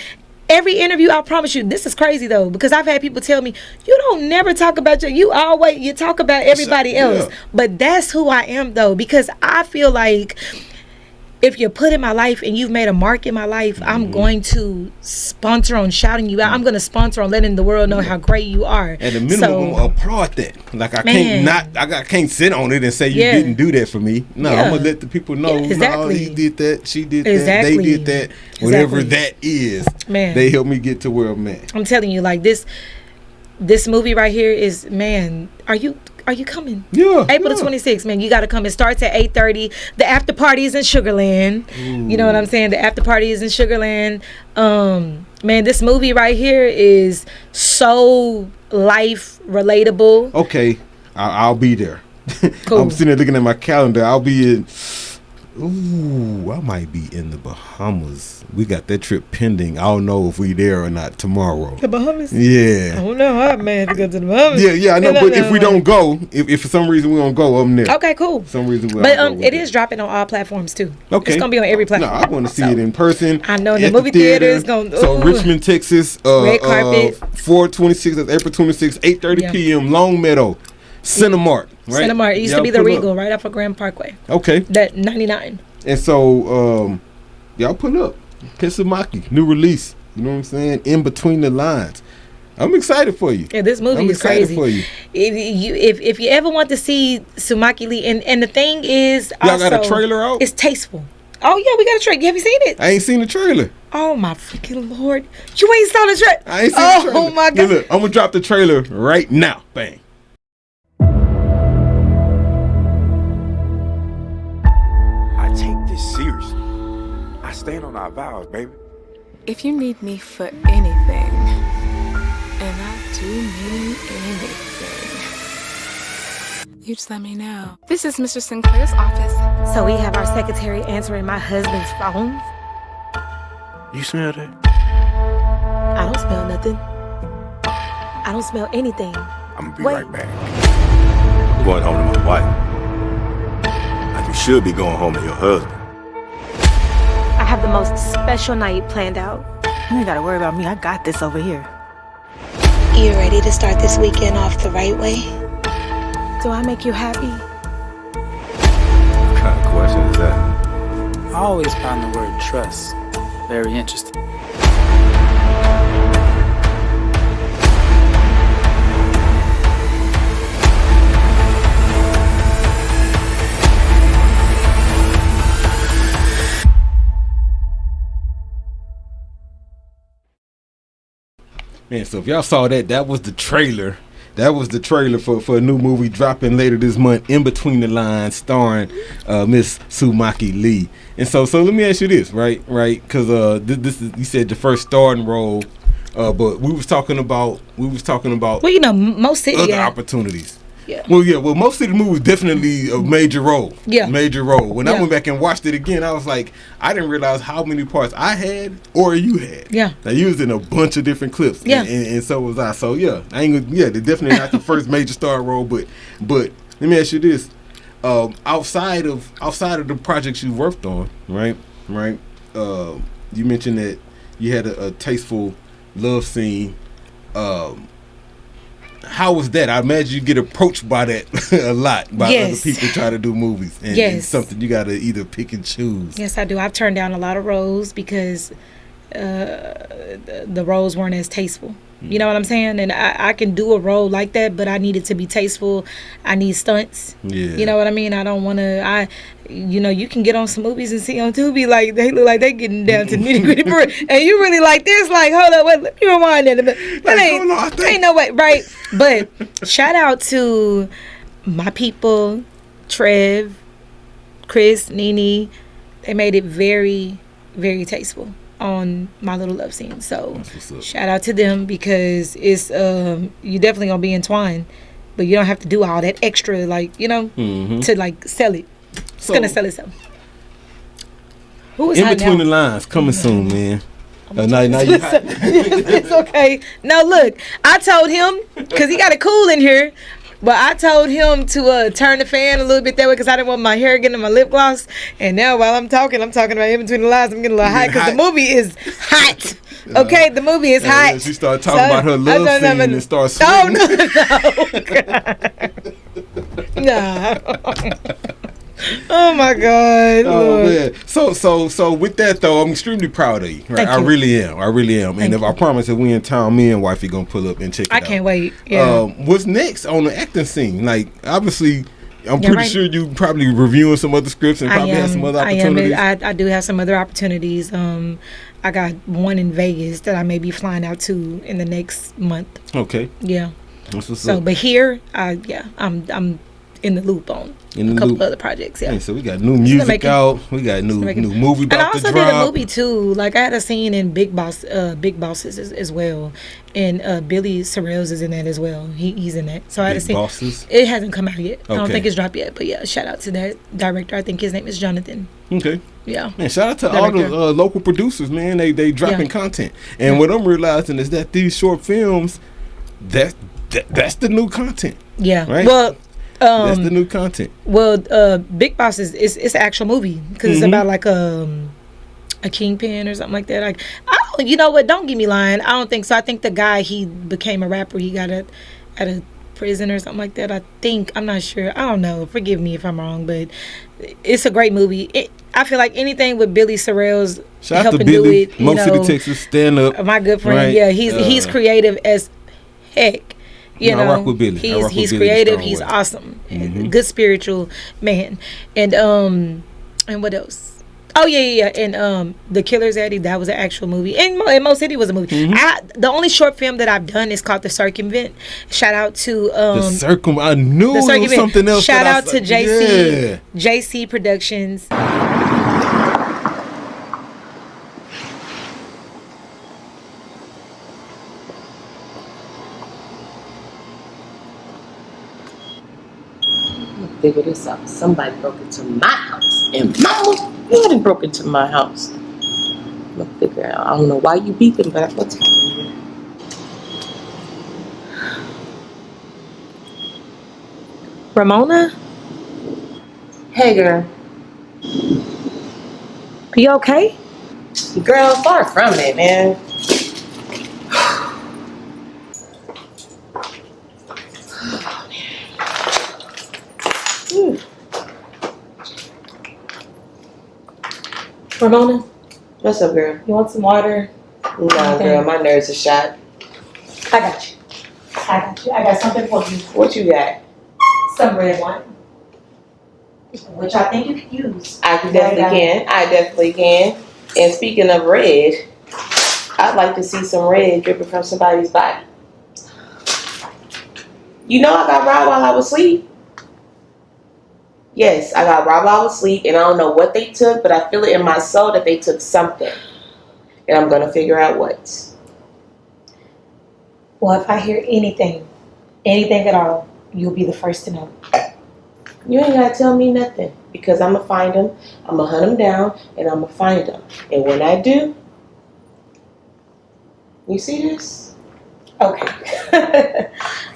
every interview, I promise you, this is crazy though, because I've had people tell me, you don't never talk about you talk about everybody else. Yeah. But that's who I am though, because I feel like if you're put in my life and you've made a mark in my life, I'm going to sponsor on shouting you out. I'm going to sponsor on letting the world know how great you are. At the minimum, I'm gonna applaud that. Like I can't sit on it and say you didn't do that for me. No, I'm gonna let the people know. Yeah, exactly. No, he did that. She did Exactly. that. They did that. Whatever that is, Man. they helped me get to where I'm at. I'm telling you, like this movie right here is, man, are you coming? Yeah. April the 26th, man, you got to come. It starts at 8:30. The after party is in Sugarland. You know what I'm saying? The after party is in Sugarland. Man, this movie right here is so life relatable. Okay, I'll be there. Cool. I'm sitting there looking at my calendar. I'll be in. Ooh, I might be in the Bahamas. We got that trip pending. I don't know if we there or not tomorrow. The Bahamas? Yeah. I don't know. I may have to go to the Bahamas. Yeah, I know. But if we don't go, if for some reason we don't go, I'm there. Okay, cool. For some reason we But don't go. it is dropping on all platforms too. Okay. It's gonna be on every No, platform. I want to see it in person. I know, the at movie theater is gonna- So ooh. Richmond, Texas. Red carpet. 4/26. That's April 26th, 8:30 Yeah. p.m. Long Meadow, Cinemark. Right? Cinemark. It used Y'all to be the pull up. Regal right off of Grand Parkway. Okay. That 99. And so, y'all pull up. Sumaki, new release. You know what I'm saying? In Between the Lines. I'm excited for you. Yeah, this movie I'm is excited crazy. for you. If you ever want to see Sumaki Lei, and the thing is, Y'all also, got a trailer out? It's tasteful. Oh yeah, we got a trailer. Have you seen it? I ain't seen the trailer. Oh my freaking Lord! You ain't saw the trailer. I ain't seen the trailer. Oh my God! Look, I'm gonna drop the trailer right now. Bang. I take this seriously. I stand on our vows, baby. If you need me for anything, and I do mean anything, you just let me know. This is Mr. Sinclair's office. So we have our secretary answering my husband's phone. You smell that? I don't smell nothing. I don't smell anything. I'm gonna be Wait. right back. I'm going home to my wife. Like you should be going home to your husband. I have the most special night planned out. You ain't gotta worry about me. I got this over here. You ready to start this weekend off the right way? Do I make you happy? What kind of question is that? I always found the word trust very interesting. Man, so if y'all saw that was the trailer. That was the trailer for a new movie dropping later this month, In Between the Lines, starring Miss Sumaki Lei. And so let me ask you this, right? Because this is, you said the first starring role, but we was talking about Well, you know, most cities. other opportunities. Yeah. Well, most of the movie was definitely a major role. Yeah. Major role. When I Yeah. went back and watched it again, I was like, I didn't realize how many parts I had or you had. Yeah. They used in a bunch of different clips. Yeah. And so was I. So yeah, they're definitely not the first major star role, but let me ask you this. Outside of the projects you worked on, right? You mentioned that you had a tasteful love scene. How was that? I imagine you get approached by that a lot by Yes. other people trying to do movies, and Yes. it's something you got to either pick and choose. Yes, I do. I've turned down a lot of roles because the roles weren't as tasteful. You know what I'm saying? And I can do a role like that, but I need it to be tasteful. I need stunts. Yeah. You know what I mean? I don't want to. You can get on some movies and see on Tubi, like they look like they getting down to nitty gritty, and you really like this. Like, hold up, wait, let me rewind that a bit. But ain't no way, right? But shout out to my people, Trev, Chris, Nene. They made it very, very tasteful on my little love scene. So shout out to them, because it's you definitely gonna be entwined, but you don't have to do all that extra, like, to like sell it. It's gonna sell itself. Who is In hot Between now? the Lines coming soon, man. Now you hot. It's okay. No, look, I told him, because he got it cool in here, but I told him to turn the fan a little bit that way, because I didn't want my hair getting in my lip gloss. And now while I'm talking about In Between the Lines, I'm getting a little hot, because the movie is hot. Okay, the movie is hot. She started talking about her love scene and start sweating. No. Oh my God. Oh Lord. man. So with that though, I'm extremely proud of you. Right? Thank I you. really am. Thank And if I promise, if we in town, me and wifey gonna pull up and check it out. I can't wait. Yeah. What's next on the acting scene? Like, obviously, I'm Yeah, pretty right. sure you probably reviewing some other scripts and probably have some other opportunities. I do have some other opportunities. I got one in Vegas that I may be flying out to in the next month. Okay. Yeah. That's what's So, up. but here, I'm in the loop on In a the couple loop. other projects. Yeah. Hey, so we got new music out. We got new movie And I about to also drop. did a movie too. Like, I had a scene in Big Bosses as well, and Billy Sorrells is in that as well. He's in that. So I had a Big scene. Bosses? It hasn't come out yet. I don't Okay. think it's dropped yet. But yeah, shout out to that director. I think his name is Jonathan. Okay. Yeah. Man, shout out to all the Director. local producers, man. They dropping Yeah. content. And what I'm realizing is that these short films, that's the new content. Yeah. Right? Well, That's the new content. Well, Big Boss is it's an actual movie, because it's about like a kingpin or something like that. Like, you know what? Don't get me lying. I don't think so. I think the guy, he became a rapper. He got at a prison or something like that. I think. I'm not sure. I don't know. Forgive me if I'm wrong, but it's a great movie. I feel like anything with Billy Sorrells Shout out to helping do Billy, it. Mo City, Texas, stand up. My good friend. Right. Yeah, he's creative as heck. You No, I know, rock with Billy. I rock with he's Billy the creative. strong He's way. awesome. Mhm. Good spiritual man. And what else? Oh yeah. And The Killer's Eddie, that was an actual movie. And Mo City was a movie. Mm-hmm. The only short film that I've done is called The Circumvent. Shout out to I knew The it was Circumvent. something else. Shout that I out to saw- JC Yeah. JC Productions. Figure this out. Somebody broke into my house. And mama, you hadn't broke into my house. I'm gonna figure out. I don't know why you beeping, but what's happening? Ramona? Hey, girl. Are you okay? Girl, far from it, man. Ramona, What's up, girl? you want some water? No, girl, my nerves are shot. I got you. I got something for you. What you got? Some red wine. Which I think you could use. I definitely can. And speaking of red, I'd like to see some red dripping from somebody's body. You know I got robbed while I was asleep. Yes, I got robbed while I was asleep, and I don't know what they took, but I feel it in my soul that they took something. And I'm going to figure out what. Well, if I hear anything at all, you'll be the first to know. You ain't got to tell me nothing, because I'm going to find them, I'm going to hunt them down, and I'm going to find them. And when I do, you see this? Okay.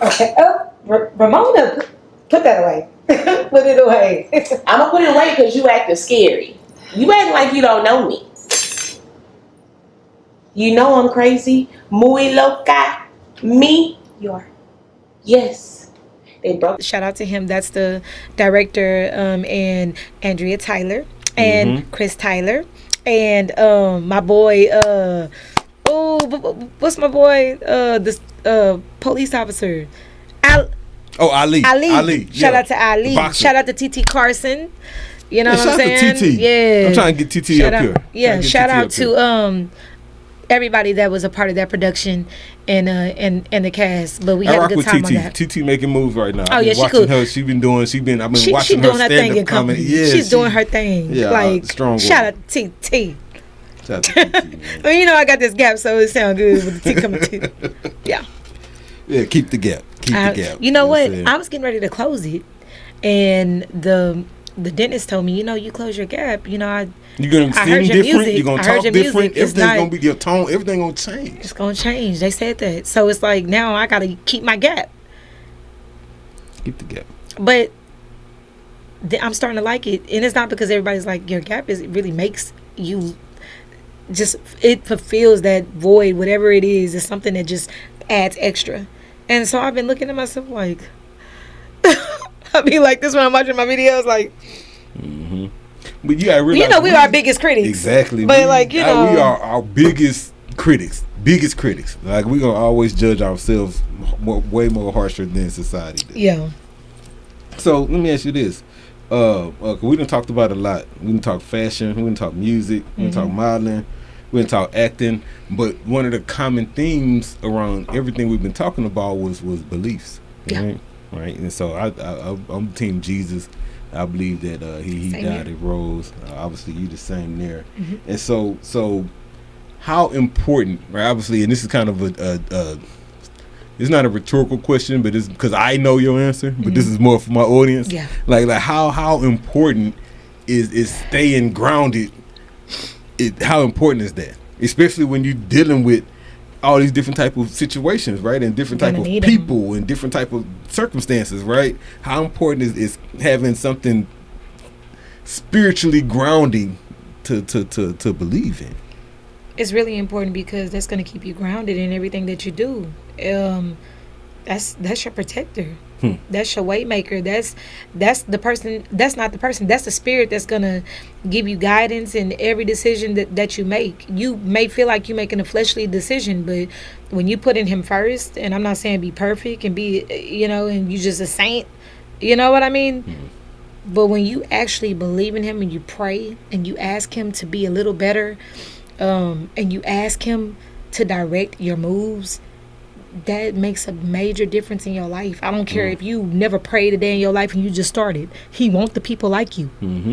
Okay. Oh, Ramona, put that away. Put it away. I'm going to put it away because you acting scary. You acting like you don't know me. You know I'm crazy. Muy loca. Me. You are. Yes. They broke. Shout out to him. That's the director, and Andrea Tyler and Chris Tyler and my boy. What's my boy? This police officer. Ali. Ali. Shout yeah. out to Ali. Boxer. Shout out to TT Carson. You know what I'm shout saying? out to TT. Yeah. I'm trying to get TT Shout up out, here. Yeah. Shout out to everybody that was a part of that production and the cast. But we I had a rock good with time on TT. that. TT making moves right now. Oh, I've yeah, been she watching cool. her. I've been watching She her doing her thing stand-up in company. comedy. Yeah, she's doing her thing. Yeah, like strong shout woman. out to TT. Shout out to TT, man. I mean, you know I got this gap, so it sounds good with the T coming to. Yeah. Yeah, keep the gap. Keep the gap. You know what? I'm saying? I was getting ready to close it, and the dentist told me, you close your gap. You're gonna I sing heard your different. music. You're gonna I heard talk your different. music. It's Everything's not- gonna be your tone. Everything gonna change. It's gonna change. They said that, so it's like now I gotta keep my gap. Keep the gap. But I'm starting to like it, and it's not because everybody's like your gap is. It really makes you just it fulfills that void, whatever it is. It's something that just adds extra. And so I've been looking at myself like I'll be like this when I'm watching my videos, like. But you gotta realize, we are our biggest critics. Exactly. But we are our biggest critics. Like we gonna always judge ourselves way more harsher than society does. Yeah. So let me ask you this. We done talked about a lot. We done talk fashion. We done talk music. We done talk modeling. We done talk acting. But one of the common themes around everything we've been talking about was beliefs. Yeah. Right. And so I'm Team Jesus. I believe that he died and rose. Obviously, you the same there. And so how important, right? Obviously, and this is kind of it's not a rhetorical question, but it's because I know your answer. But this is more for my audience. Yeah. Like how important is staying grounded? How important is that? Especially when you're dealing with all these different type of situations, right? And different type of people and different type of circumstances, right? How important is having something spiritually grounding to believe in? It's really important because that's going to keep you grounded in everything that you do. That's your protector. That's your way maker. That's the person. That's not the person. That's the spirit that's gonna give you guidance in every decision that you make. You may feel like you're making a fleshly decision, but when you put in him first, and I'm not saying be perfect and be, and you just a saint, you know what I mean? But when you actually believe in him and you pray and you ask him to be a little better, and you ask him to direct your moves, that makes a major difference in your life. I don't care if you never prayed a day in your life and you just started. He wants the people like you.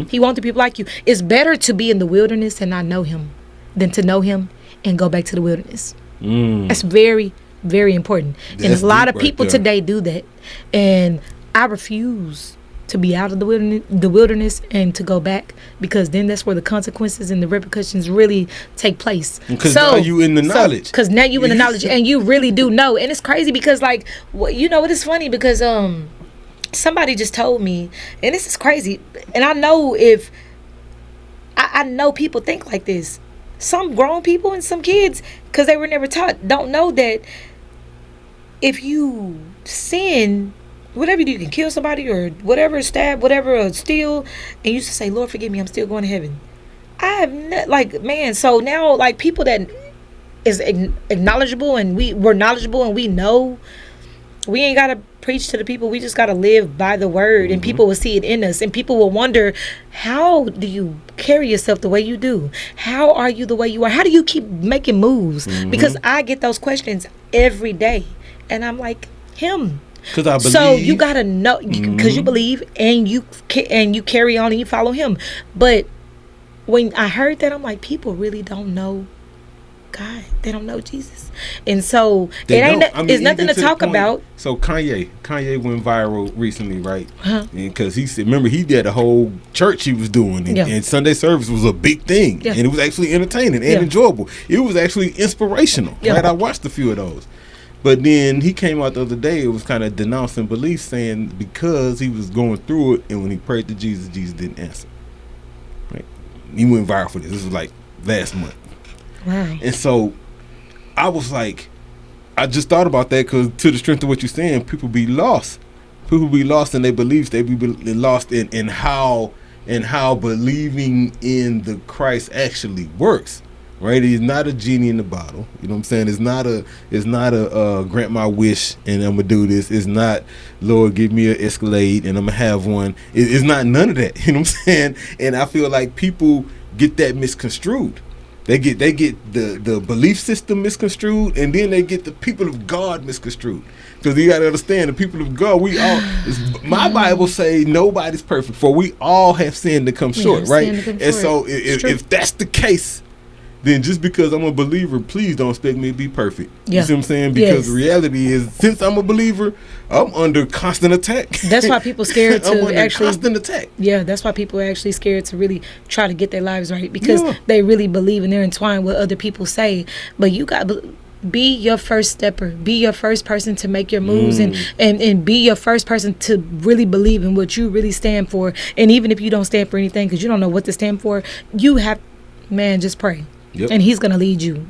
He wants the people like you. It's better to be in the wilderness and not know him than to know him and go back to the wilderness. That's very, very important. And a lot of people today do that. And I refuse to be out of the wilderness and to go back, because then that's where the consequences and the repercussions really take place. Because now you in the knowledge. Because now you in the knowledge and you really do know. And it's crazy because, like, it is funny because somebody just told me, and this is crazy, and I know I know people think like this. Some grown people and some kids, because they were never taught, don't know that if you sin, whatever you do, you can kill somebody or whatever, stab, whatever, or steal, and you just say, Lord, forgive me, I'm still going to heaven. I have not, so now, like, people that is acknowledgeable and we're knowledgeable and we know, we ain't got to preach to the people. We just got to live by the word, and people will see it in us, and people will wonder, how do you carry yourself the way you do? How are you the way you are? How do you keep making moves? Because I get those questions every day, and I'm like, him. Because I believe. So you gotta know, because you believe, and you carry on and you follow him. But when I heard that, I'm like, people really don't know God. They don't know Jesus, and so it's nothing to talk about. So Kanye went viral recently, right? Because he said, remember, he did a whole church he was doing, and Sunday service was a big thing, and it was actually entertaining and enjoyable. It was actually inspirational, right? I watched a few of those. But then he came out the other day, it was kind of denouncing belief, saying because he was going through it, and when he prayed to Jesus, Jesus didn't answer. Right? He went viral for this. This was like last month. Wow. And so I was like, I just thought about that, because to the strength of what you're saying, people be lost. People be lost in their beliefs. They be lost in how believing in the Christ actually works. Right, he's not a genie in the bottle. You know what I'm saying? It's not a grant my wish and I'm gonna do this. It's not, Lord, give me an Escalade and I'm gonna have one. It's not none of that. You know what I'm saying? And I feel like people get that misconstrued. They get the belief system misconstrued, and then they get the people of God misconstrued. Because you got to understand, the people of God, we all, my Bible say nobody's perfect, for we all have sinned to come short, right? And so if that's the case, then just because I'm a believer, please don't expect me to be perfect. You see what I'm saying? Because the reality is, since I'm a believer, I'm under constant attack. That's why people scared to actually constant attack. Yeah, that's why people are actually scared to really try to get their lives right, because they really believe and they're entwined with what other people say. But you got be your first stepper. Be your first person to make your moves, and be your first person to really believe in what you really stand for. And even if you don't stand for anything, because you don't know what to stand for, you have, just pray. And he's gonna lead you.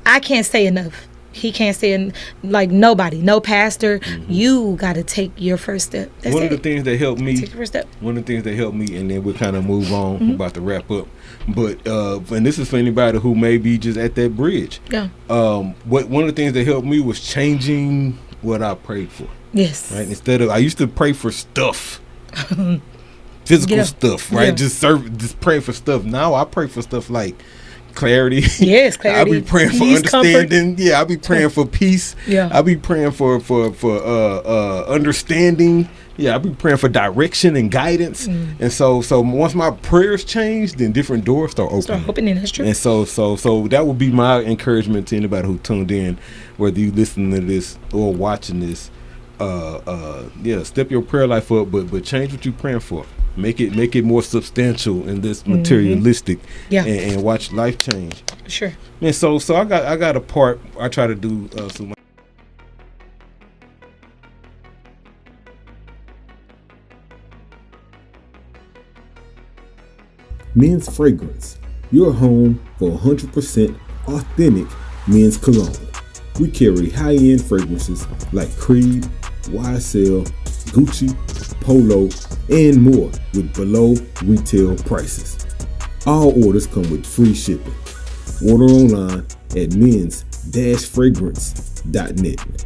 I can't say enough. He can't say like nobody, no pastor. You got to take your first step. That's one of the things that helped me. Take your first step. One of the things that helped me, and then we'll kind of move on. I'm about to wrap up, but and this is for anybody who may be just at that bridge. Yeah. One of the things that helped me was changing what I prayed for. Yes. Right. Instead of, I used to pray for stuff. Physical stuff, right? Just pray for stuff. Now I pray for stuff like clarity. Yes, clarity. I be praying for understanding. Comfort. I be praying for peace. I be praying for understanding. I be praying for direction and guidance. And so once my prayers change, then different doors start opening. That's true. And so that would be my encouragement to anybody who tuned in, whether you listen to this or watching this. Step your prayer life up, but change what you're praying for. Make it more substantial in this materialistic, and watch life change. Sure. And so I got a part I try to do. Men's Fragrance, your home for 100% authentic men's cologne. We carry high-end fragrances like Creed, YSL, Gucci, Polo, and more with below retail prices. All orders come with free shipping. Order online at men's-fragrance.net.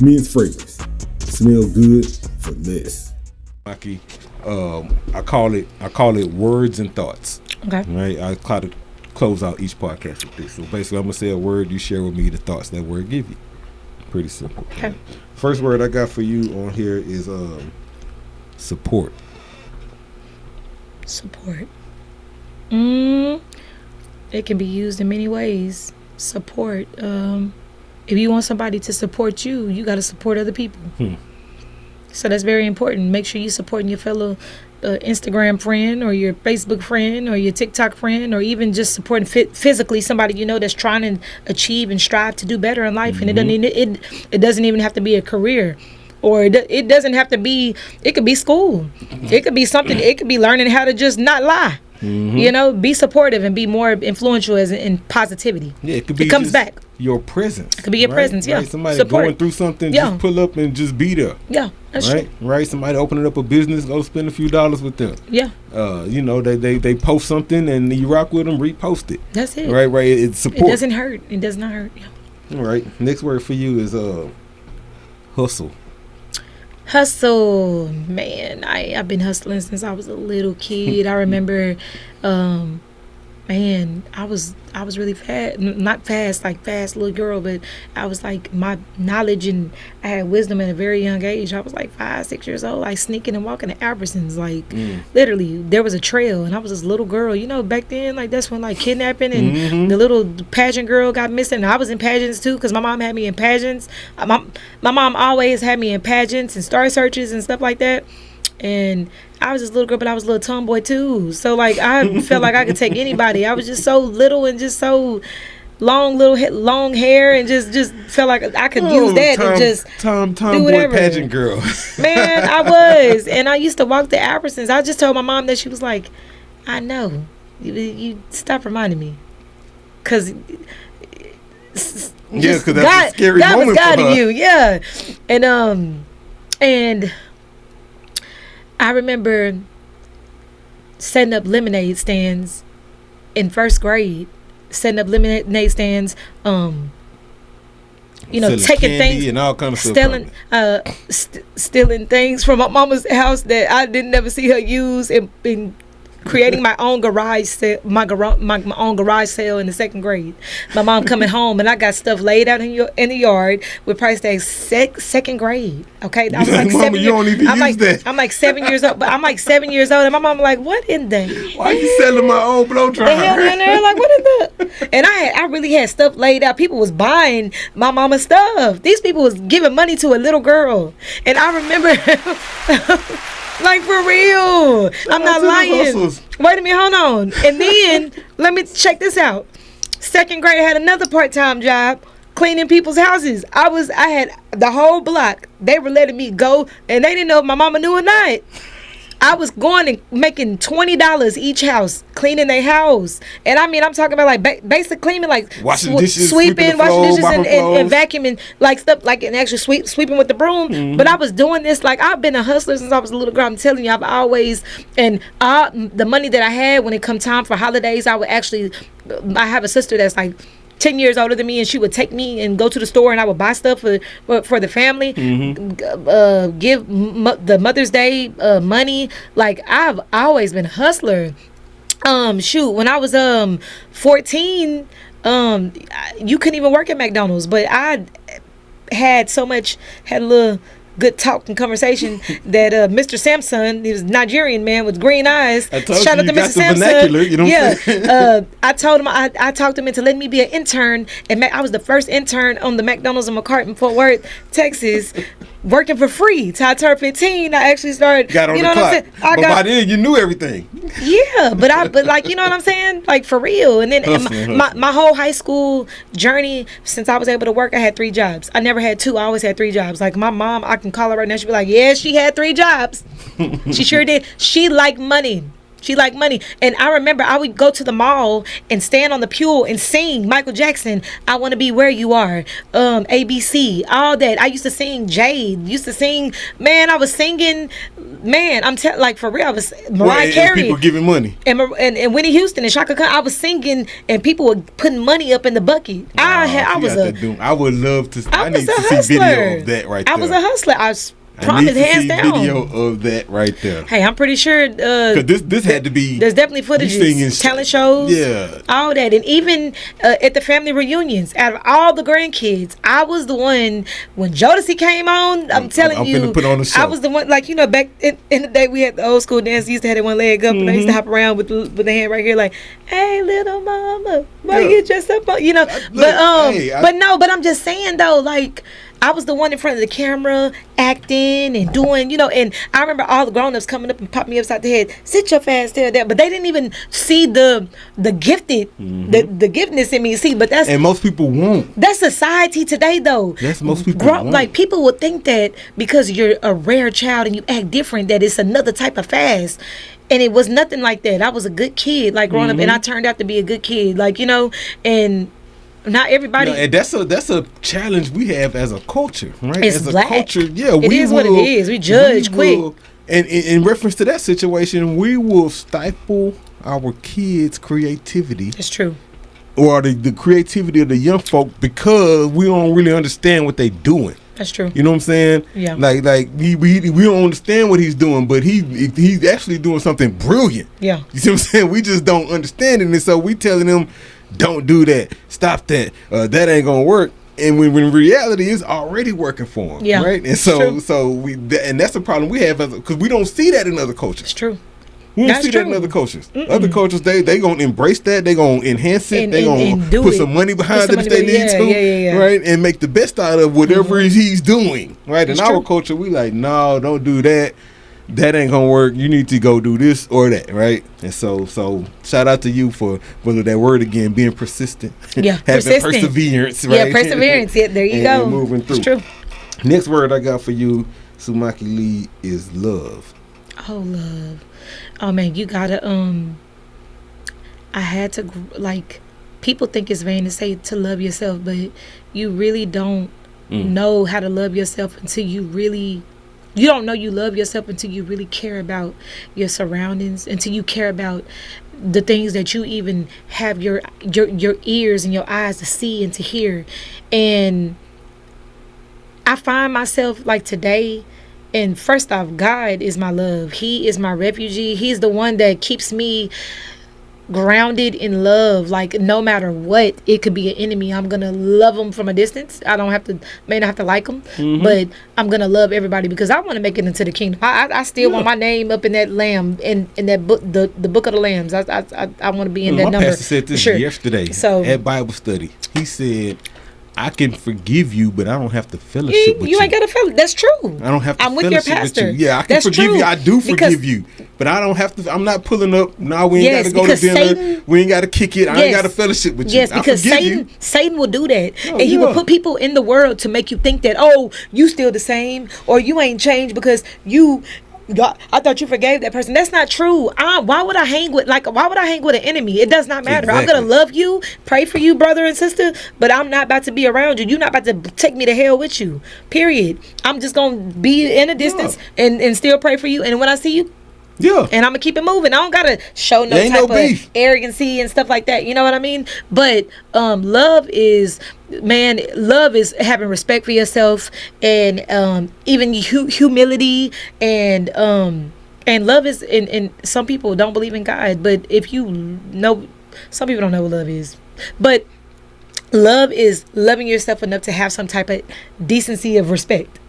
Men's Fragrance. Smell good for less. I call it words and thoughts. Okay. Right. I try to close out each podcast with this. So basically, I'm gonna say a word. You share with me the thoughts that word give you. Pretty simple. Okay. First word I got for you on here is support. Support. It can be used in many ways. Support. If you want somebody to support you, you got to support other people. So that's very important. Make sure you're supporting your fellow Instagram friend or your Facebook friend or your TikTok friend, or even just supporting physically somebody you know that's trying to achieve and strive to do better in life. And it doesn't even have to be a career, or it doesn't have to be. It could be school. It could be something. It could be learning how to just not lie. You know, be supportive and be more influential in positivity. Yeah, it could be. It comes back. Your presence. It could be your presence. Yeah. Right? Somebody support. going through something, just pull up and just be there. Yeah, that's right. True. Right. Somebody opening up a business, go spend a few dollars with them. Yeah. You know, they post something and you rock with them, repost it. That's it. Right. It's support. It doesn't hurt. It does not hurt. Yeah. All right. Next word for you is hustle. Hustle, man. I've been hustling since I was a little kid. I remember, man, I was really fast, not fast like fast little girl, but I was like, my knowledge and I had wisdom at a very young age. I was like 5, 6 years old, like sneaking and walking to Albertsons, like literally there was a trail and I was this little girl, you know, back then, like that's when like kidnapping and the little pageant girl got missing. I was in pageants too, because my mom had me in pageants. My mom always had me in pageants and star searches and stuff like that. And I was this little girl, but I was a little tomboy too. So like I felt like I could take anybody. I was just so little and just so long hair, and just felt like I could use that and just do whatever. Pageant girl. Man, I was, and I used to walk the Albertsons. I just told my mom that. She was like, "I know, you stop reminding me, cause." Yeah, because that's a scary God moment was guiding for her. you, yeah, and I remember setting up lemonade stands in first grade. Setting up lemonade stands, you know, selling taking candy things and all kind of stuff, stealing things from my mama's house that I didn't never see her use, and creating my own garage sale, my own garage sale in the second grade. My mom coming home and I got stuff laid out in the yard with price tags. Second grade, okay. I was like, Mama, you don't even use that. I'm like 7 years old, but I'm like 7 years old, and my mom like, what in the why you selling my own blow dryer? The hell down there? Like, what is that? And I really had stuff laid out. People was buying my mama's stuff. These people was giving money to a little girl, and I remember. Like, for real. I'm not lying. Wait a minute, hold on. And then, let me check this out. Second grade, I had another part-time job cleaning people's houses. I had the whole block. They were letting me go, and they didn't know if my mama knew or not. I was going and making $20 each house, cleaning their house. And I mean, I'm talking about like basic cleaning, like washing dishes, sweeping, washing dishes, and vacuuming, like stuff, like and actually sweeping with the broom. But I was doing this, like I've been a hustler since I was a little girl. I'm telling you, I've always, and the money that I had when it come time for holidays, I have a sister that's like 10 years older than me, and she would take me and go to the store, and I would buy stuff for the family, give the Mother's Day money. Like, I've always been a hustler. When I was 14, you couldn't even work at McDonald's, but I had a little good talk and conversation that Mr. Samson, he was a Nigerian man with green eyes. Shout out to Mr. Samson. You know what I'm saying? I told him I talked him into letting me be an intern, and I was the first intern on the McDonald's in McCartan, Fort Worth, Texas, working for free. Till I turned 15, I actually started. Got on you the know clock. what I'm saying? By then you knew everything. Yeah, but like, you know what I'm saying? Like, for real. And then my whole high school journey, since I was able to work, I had 3 jobs. I never had 2. I always had 3 jobs. Like, my mom, I can call her right now. She'd be like, yeah, she had 3 jobs. She sure did. She liked money. She liked money. And I remember I would go to the mall and stand on the pew and sing Michael Jackson, I Want to Be Where You Are, ABC, all that. I used to sing Jade. Used to sing, man, I was singing, man, like for real, I was Mariah Carey. People giving money. And Whitney Houston and Shaka Khan, I was singing and people were putting money up in the bucket. I would love to. I need to see video of that right there. I was a hustler. I promise, hands down. Video of that right there. Hey, I'm pretty sure. Because this had to be. There's definitely footage. Talent shows. Yeah. All that, and even at the family reunions, out of all the grandkids, I was the one when Jodeci came on. I'm telling you, finna put on the show. I was the one. Like, you know, back in the day, we had the old school dance. We used to have that one leg up, and I used to hop around with the hand right here, like, "Hey, little mama, why you dressed up?" You know, but I'm just saying though, like. I was the one in front of the camera acting and doing, you know, and I remember all the grown-ups coming up and popping me upside the head, sit your fast tail there, but they didn't even see the gifted, the giftedness in me. See, but that's... And most people won't. That's society today, though. That's most people won't. Like, people would think that because you're a rare child and you act different, that it's another type of fast. And it was nothing like that. I was a good kid, like, growing up, and I turned out to be a good kid, like, you know, and... Not everybody. And that's a challenge we have as a culture, right? It's as a black. culture, yeah. It is what it is. We judge quick. And in reference to that situation, we will stifle our kids' creativity. It's true. Or the creativity of the young folk because we don't really understand what they're doing. That's true. You know what I'm saying? Yeah. Like we don't understand what he's doing, but he's actually doing something brilliant. Yeah. You see what I'm saying? We just don't understand it, and so we telling them, don't do that, stop that, that ain't gonna work. And when in reality it's already working for them. Yeah. Right. And and that's the problem we have because we don't see that in other cultures. It's true. We don't see that in other cultures. Other cultures, they gonna embrace that. They gonna enhance it. They gonna put some money behind it if they need to, right? And make the best out of whatever he's doing, right? In our culture, we like, no, don't do that. That ain't gonna work. You need to go do this or that, right? And so shout out to you for that word again, being persistent. Yeah, having perseverance, right? Yeah, perseverance. Yeah, there you go. And moving through. It's true. Next word I got for you, Sumaki Lei, is love. Oh, love. Oh man, you gotta. I had to like. People think it's vain to say to love yourself, but you really don't know how to love yourself until you really. You don't know you love yourself until you really care about your surroundings, until you care about the things that you even have your ears and your eyes to see and to hear. And I find myself like today, and first off, God is my love. He is my refugee. He's the one that keeps me grounded in love. Like, no matter what, it could be an enemy, I'm gonna love them from a distance. I don't have to, may not have to like them, but I'm gonna love everybody because I want to make it into the kingdom. I still want my name up in that lamb, in that book, the book of the lambs. I want to be in that my number. pastor said this yesterday at Bible study. He said, I can forgive you, but I don't have to fellowship with you. You ain't got to fellowship. That's true. I don't have to I'm with your pastor. With you. Yeah, I can forgive you. I do forgive you. But I don't have to. I'm not pulling up. No, we ain't got to go to dinner. We ain't got to kick it. I ain't got to fellowship with you. Yes, because Satan will do that. And he will put people in the world to make you think that, oh, you still the same, or you ain't changed because you... God, I thought you forgave that person. That's not true. Why would I hang with an enemy? It does not matter. Exactly. I'm gonna love you, pray for you, brother and sister, but I'm not about to be around you. You're not about to take me to hell with you. Period. I'm just gonna be in a distance and still pray for you. And when I see you, and I'm gonna keep it moving. I don't gotta show no type of arrogancy and stuff like that. You know what I mean? But love is having respect for yourself, and even humility, and love is. And some people don't believe in God, but if you know, some people don't know what love is, but love is loving yourself enough to have some type of decency of respect.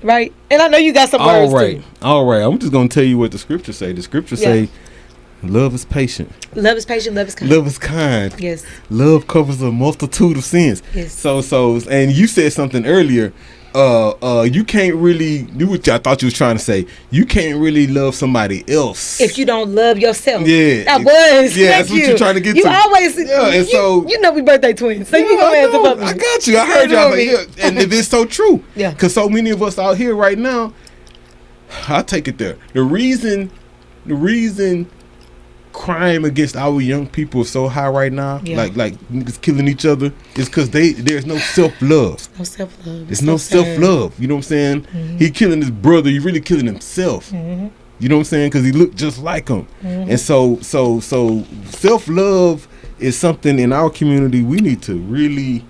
Right? And I know you got some words too. All right. I'm just going to tell you what the scriptures say. The scriptures say, love is patient. Love is patient. Love is kind. Love is kind. Yes. Love covers a multitude of sins. Yes. So, and you said something earlier. You can't really do what I thought you was trying to say. You can't really love somebody else if you don't love yourself. Yeah. That's what you're trying to get to. You always, and so you know we birthday twins, so you gonna answer for me. I got you. I heard y'all. And if it's so true, because so many of us out here right now, I'll take it there. The reason reason crime against our young people is so high right now, like niggas killing each other, is because there's no self-love. No self-love. There's no self-love. You know what I'm saying? Mm-hmm. He killing his brother. He really killing himself. Mm-hmm. You know what I'm saying? Because he looked just like him. Mm-hmm. And so self-love is something in our community we need to really,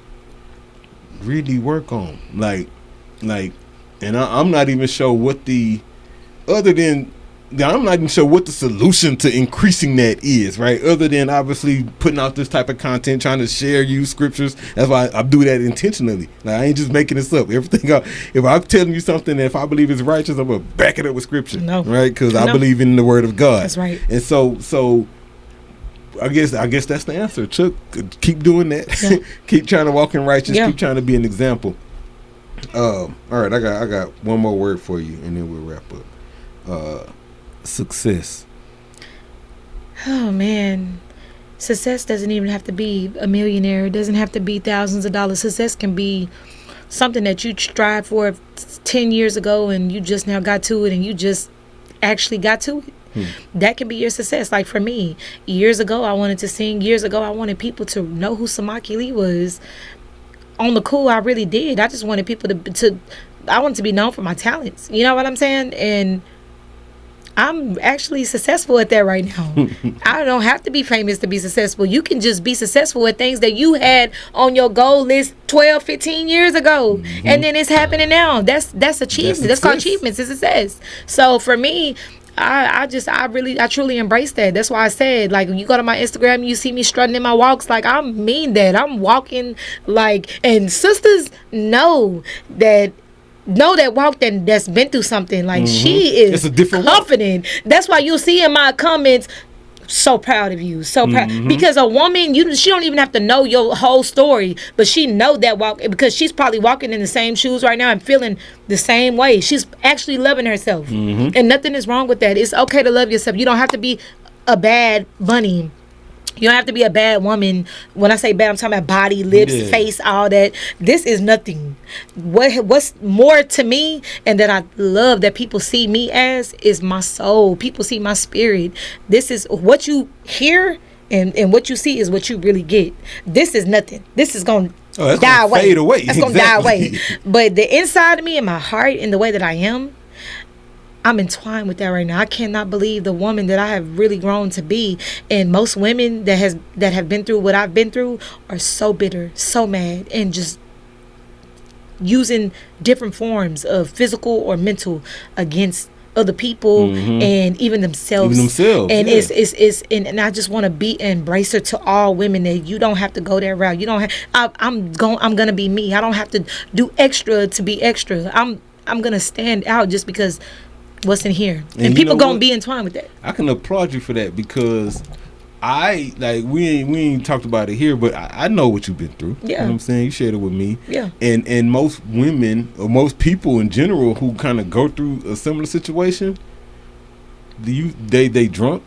really work on. Like, and I'm not even sure what I'm not even sure what the solution to increasing that is, right? Other than obviously putting out this type of content, trying to share you scriptures. That's why I do that intentionally. Like, I ain't just making this up. Everything if I'm telling you something, if I believe it's righteous, I'm gonna back it up with scripture, right? Because I believe in the word of God. That's right. And so I guess that's the answer. Chuck, keep doing that. Yeah. Keep trying to walk in righteousness. Keep trying to be an example. All right, I got one more word for you, and then we'll wrap up. Success. Oh man, success doesn't even have to be a millionaire. It doesn't have to be thousands of dollars. Success can be something that you strived for 10 years ago and you just now got to it, and you just actually got to it. That can be your success. Like for me, years ago I wanted to sing. Years ago I wanted people to know who Sumaki Lei was. On the cool, I really did. I just wanted people to I wanted to be known for my talents. You know what I'm saying? And I'm actually successful at that right now. I don't have to be famous to be successful. You can just be successful at things that you had on your goal list 12, 15 years ago. And then it's happening now. That's achievement. That's called achievements. It's success. So for me, I truly embrace that. That's why I said, like, when you go to my Instagram, you see me strutting in my walks, like, I mean that. I'm walking like, and sisters know that walk that's been through something. Like, she is confident. That's why you'll see in my comments, so proud of you, so proud. Because a woman, she don't even have to know your whole story, but she know that walk, because she's probably walking in the same shoes right now and feeling the same way. She's actually loving herself, and nothing is wrong with that. It's okay to love yourself. You don't have to be a bad bunny. You don't have to be a bad woman. When I say bad, I'm talking about body, lips, face, all that. This is nothing. What's more to me, and that I love that people see me as, is my soul. People see my spirit. This is what you hear, and what you see is what you really get. This is nothing. This is going to die away. Fade away. That's going to die away. But the inside of me and my heart and the way that I am, I'm entwined with that right now. I cannot believe the woman that I have really grown to be. And most women that have been through what I've been through are so bitter, so mad, and just using different forms of physical or mental against other people and even themselves. And it's and I just want to be an embracer to all women, that you don't have to go that route. You don't have. I'm gonna be me. I don't have to do extra to be extra. I'm gonna stand out just because what's in here, and people gonna be entwined with that. I can applaud you for that, because we ain't talked about it here, but I know what you've been through. You know what I'm saying? You shared it with me. And most women, or most people in general who kind of go through a similar situation, they drunk.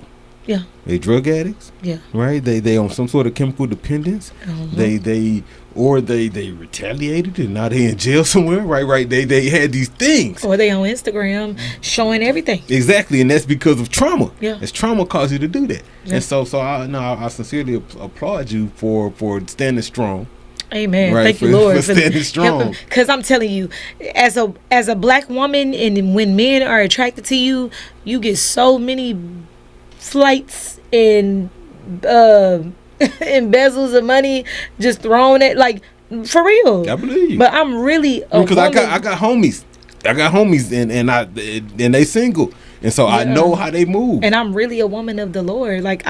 They drug addicts. Right? They on some sort of chemical dependence. They retaliated, and now they in jail somewhere. Right. They had these things. Or they on Instagram showing everything. Exactly, and that's because of trauma. It's trauma caused you to do that. And so I sincerely applaud you for standing strong. Amen. Right, Thank you, Lord, for standing strong. Because I'm telling you, as a black woman, and when men are attracted to you, you get so many flights and embezzles of money just thrown at, like, for real. I believe you. But I'm really because I got homies. And they single, and so I know how they move. And I'm really a woman of the Lord. Like,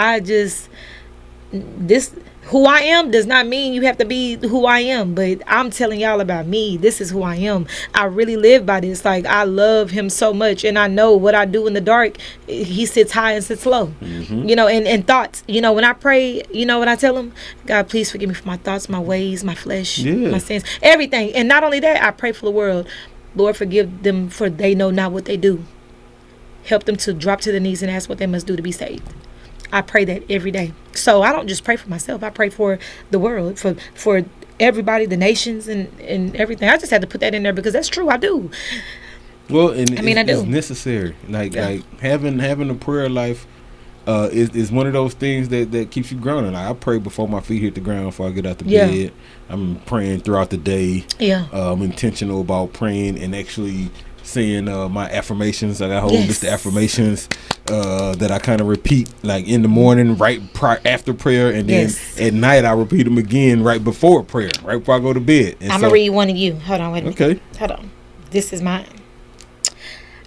who I am does not mean you have to be who I am, but I'm telling y'all about me. This is who I am. I really live by this. Like, I love him so much, and I know what I do in the dark, he sits high and sits low. And thoughts, when I pray, what I tell him? God, please forgive me for my thoughts, my ways, my flesh, my sins, everything. And not only that, I pray for the world. Lord, forgive them, for they know not what they do. Help them to drop to their knees and ask what they must do to be saved. I pray that every day. So I don't just pray for myself. I pray for the world, for everybody, the nations, and everything. I just had to put that in there because that's true. I do. Well, and I mean, I do. It's necessary. Like having a prayer life is one of those things that keeps you grounded. Like, I pray before my feet hit the ground, before I get out the bed. I'm praying throughout the day. Yeah. I'm intentional about praying and actually saying my affirmations. Like, I hold list of affirmations that I kind of repeat, like in the morning, after prayer, and then at night I repeat them again right before prayer, right before I go to bed. And I'm gonna read one of you. Hold on, wait a minute. Okay. Hold on. This is mine.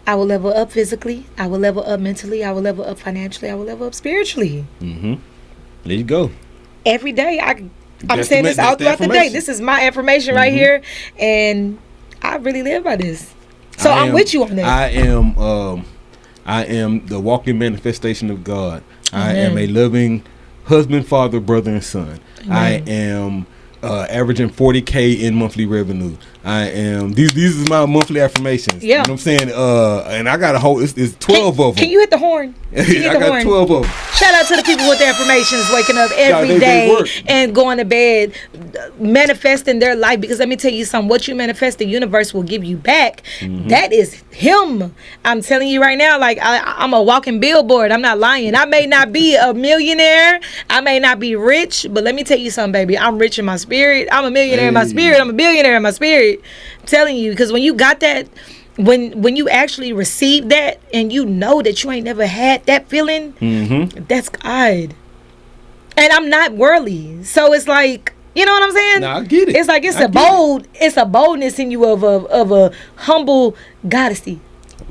I will level up physically. I will level up mentally. I will level up financially. I will level up spiritually. Mm-hmm. There you go. Every day, I'm saying this all throughout the day. This is my affirmation right here, and I really live by this. So I'm with you on that. I am the walking manifestation of God. I am a loving husband, father, brother, and son. Amen. I am averaging 40K in monthly revenue. I am these is my monthly affirmations. Yeah. You know what I'm saying? And I got a whole it's 12 of them. Can you hit the horn? I got 12 of them. Shout out to the people with their affirmations, waking up every day and going to bed, manifesting their life. Because let me tell you something, what you manifest, the universe will give you back. That is him. I'm telling you right now, like I'm a walking billboard. I'm not lying. I may not be a millionaire. I may not be rich, but let me tell you something, baby. I'm rich in my spirit. I'm a millionaire in my spirit. I'm a billionaire in my spirit. I'm telling you, because when you got that, when you actually receive that and you know that you ain't never had that feeling, that's God. And I'm not worldly, so it's like, you know what I'm saying? No, I get it. It's like it's a boldness in you of a humble goddessy.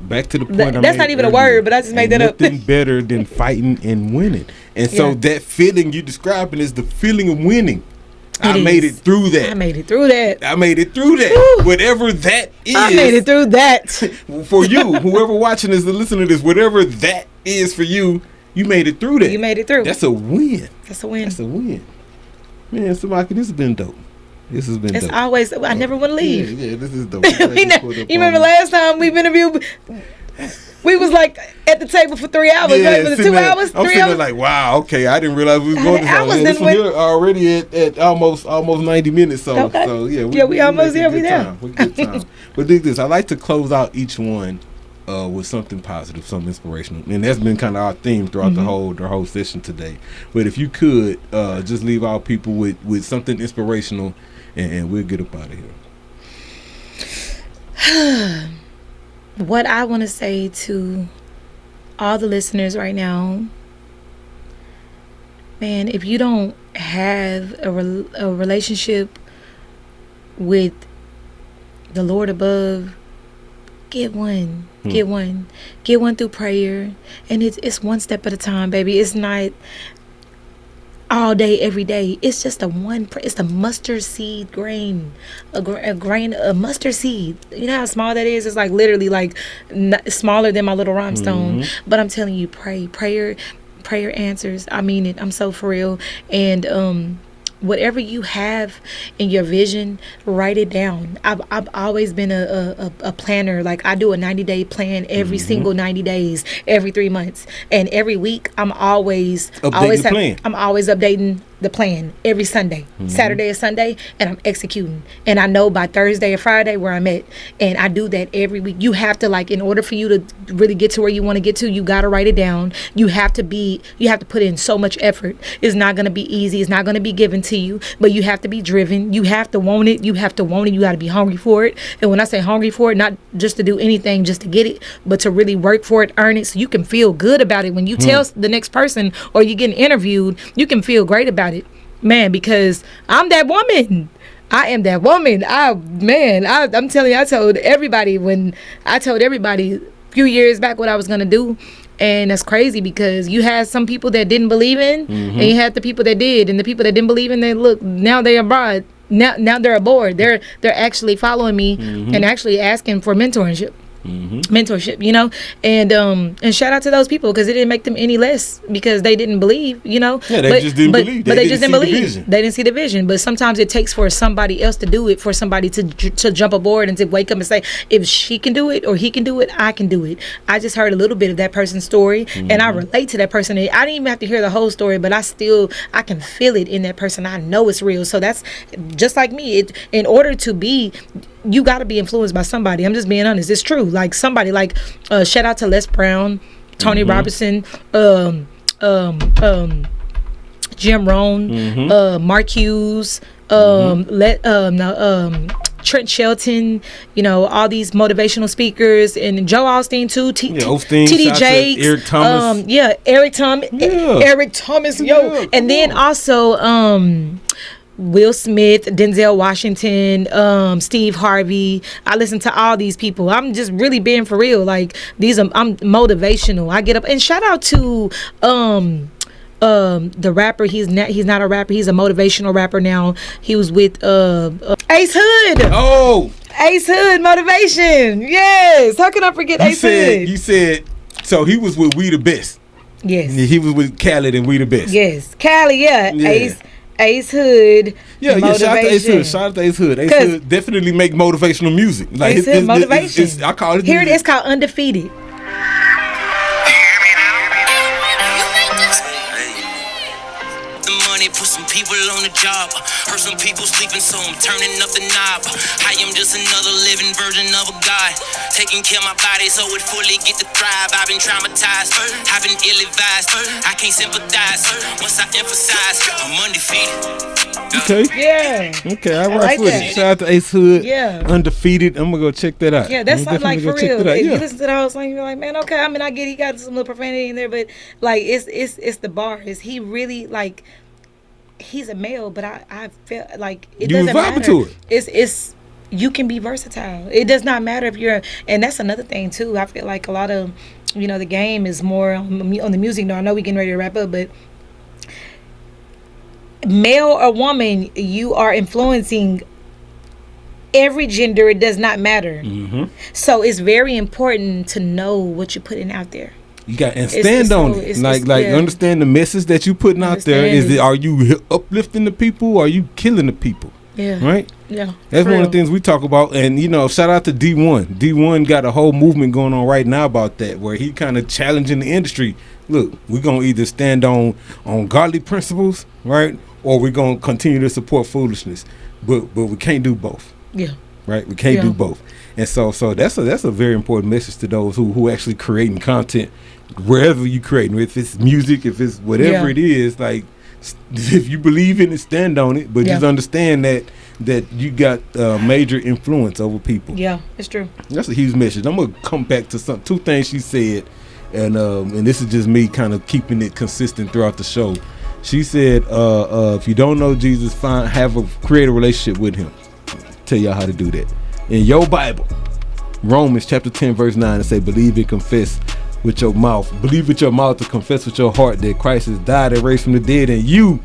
Back to the point. That's not even a word, but I just made that up. Nothing better than fighting and winning. And so that feeling you describing is the feeling of winning. I made it through that. I made it through that. Woo. Whatever that is. I made it through that. For you, whoever watching this and listening to this, whatever that is for you, you made it through that. You made it through. That's a win. That's a win. Man, Sumaki, this has been dope. It's always, I never want to leave. Yeah, this is dope. You remember last time we've interviewed, we was like at the table for 3 hours, right? Was it 2 hours? I'm sitting like, wow, okay, I didn't realize we was going this one here already at almost 90 minutes. So we almost there. We there. Good time. But dig this, I like to close out each one with something positive, something inspirational, and that's been kind of our theme throughout the whole session today. But if you could just leave our people with something inspirational, and we'll get up out of here. What I want to say to all the listeners right now, man, if you don't have a relationship with the Lord above, get one. Get one through prayer, and it's one step at a time, baby. It's not all day, every day. It's just it's the mustard seed grain, a mustard seed. You know how small that is? It's like literally like smaller than my little rhinestone. But I'm telling you, prayer answers. I mean it. I'm so for real. And whatever you have in your vision, write it down. I've always been a planner. Like, I do a 90-day plan every single 90 days, every 3 months, and every week I'm always updating the plan every Sunday. Saturday or Sunday, and I'm executing, and I know by Thursday or Friday where I'm at, and I do that every week. You have to, like, in order for you to really get to where you want to get to, you got to write it down. You have to put in so much effort. It's not going to be easy. It's not going to be given to you, but you have to be driven. You have to want it. You got to be hungry for it. And when I say hungry for it, not just to do anything just to get it, but to really work for it, earn it, so you can feel good about it. When you tell the next person or you getting interviewed, you can feel great about it, man, because I'm that woman. I am that woman. I'm telling you, I told everybody a few years back what I was gonna do. And that's crazy, because you had some people that didn't believe in, and you had the people that did, and the people that didn't believe in, they look, now they abroad. Now they're aboard. They're actually following me and actually asking for mentorship. You know, and shout out to those people, because it didn't make them any less because they didn't believe, you know. Yeah, they just didn't believe. But they just didn't believe. They didn't see the vision. But sometimes it takes for somebody else to do it, for somebody to jump aboard and to wake up and say, if she can do it or he can do it, I can do it. I just heard a little bit of that person's story, and I relate to that person. I didn't even have to hear the whole story, but I can feel it in that person. I know it's real. So that's just like me. In order to be, you got to be influenced by somebody. I'm just being honest. It's true. like somebody like shout out to Les Brown, Tony Robinson, Jim Rohn, Mark Hughes, Trent Shelton, you know, all these motivational speakers, and Joe Osteen too, Osteen, TD Jakes, Eric Thomas, Eric Thomas, and then also Will Smith, Denzel Washington, Steve Harvey. I listen to all these people. I'm just really being for real. Like I'm motivational. I get up and shout out to the rapper. He's not a rapper. He's a motivational rapper now. He was with Ace Hood. Oh, Ace Hood Motivation. Yes. How can I forget Ace Hood? You said so. He was with We the Best. Yes. He was with Khaled and We the Best. Yes, Cali. Yeah. Ace Hood. Yeah. Shout out to Ace Hood. Shout out to Ace Hood. Ace Hood definitely make motivational music. Like Ace Hood motivation. I call it. Here it is called Undefeated. Put some people on the job. Heard some people sleeping, so I'm turning up the knob. I am just another living version of a god, taking care of my body so it fully get to thrive. I've been traumatized, I've been ill-advised. I can't sympathize once I emphasize I'm undefeated. Okay. Yeah. Okay, I rock with it. Shout out to Ace Hood. Yeah. Undefeated. I'm gonna go check that out. Yeah, that's like for real. If you listen to the whole song, you're like, man, okay. I mean, I get he got some little profanity in there, but like it's the bars. He really like. He's a male, but I feel like it doesn't matter. To it. It's you can be versatile. It does not matter if you're, and that's another thing too. I feel like a lot of, you know, the game is more on the music. Now I know we're getting ready to wrap up, but male or woman, you are influencing every gender. It does not matter. So it's very important to know what you're putting out there. You got and stand on it. Like understand the message that you putting out there. Are you uplifting the people or are you killing the people? Yeah. Right? Yeah. That's one of the things we talk about. And you know, shout out to D1. D1 got a whole movement going on right now about that, where he kind of challenging the industry. Look, we're gonna either stand on godly principles, right? Or we're gonna continue to support foolishness. But we can't do both. Yeah. Right? We can't do both. And so that's a very important message to those who actually creating content wherever you creating, if it's music, if it's whatever it is, like if you believe in it, stand on it, but just understand that you got major influence over people. Yeah, it's true. That's a huge message. I'm gonna come back to two things she said, and this is just me kind of keeping it consistent throughout the show. She said, if you don't know Jesus, create a relationship with him. Tell y'all how to do that. In your Bible, Romans chapter 10 verse 9, it say, believe and confess with your mouth. Believe with your mouth to confess with your heart that Christ has died and raised from the dead, and you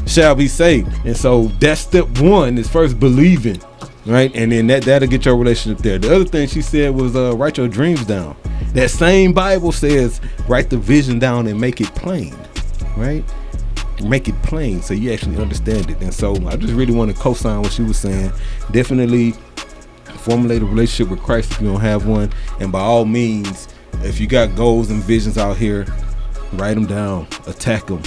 shall be saved. And so that's step one, is first believing, right? And then that'll get your relationship there. The other thing she said was write your dreams down. That same Bible says write the vision down and make it plain, right? Make it plain so you actually understand it. And so I just really want to co-sign what she was saying. Definitely formulate a relationship with Christ if you don't have one, and by all means, if you got goals and visions out here, write them down, attack them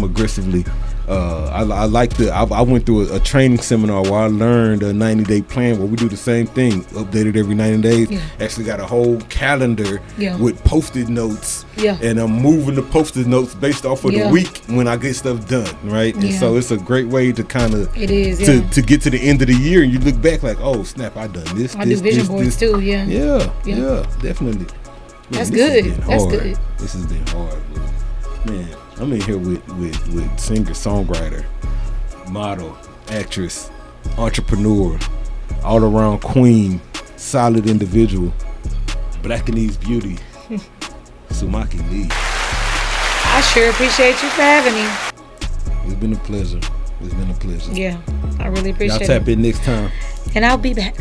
aggressively. I went through a training seminar where I learned a 90-day plan where we do the same thing, updated every 90 days. Actually got a whole calendar with Post-it notes, and I'm moving the Post-it notes based off of the week when I get stuff done, right? And so it's a great way to kind of to get to the end of the year and you look back like, oh snap, I done this. I do vision boards too. Yeah, definitely. That's good. That's good. This has been hard, man. I'm in here with singer, songwriter, model, actress, entrepreneur, all around queen, solid individual, Blackanese beauty, Sumaki Lei. I sure appreciate you for having me. It's been a pleasure. Yeah, I really appreciate it. Y'all tap in next time. And I'll be back.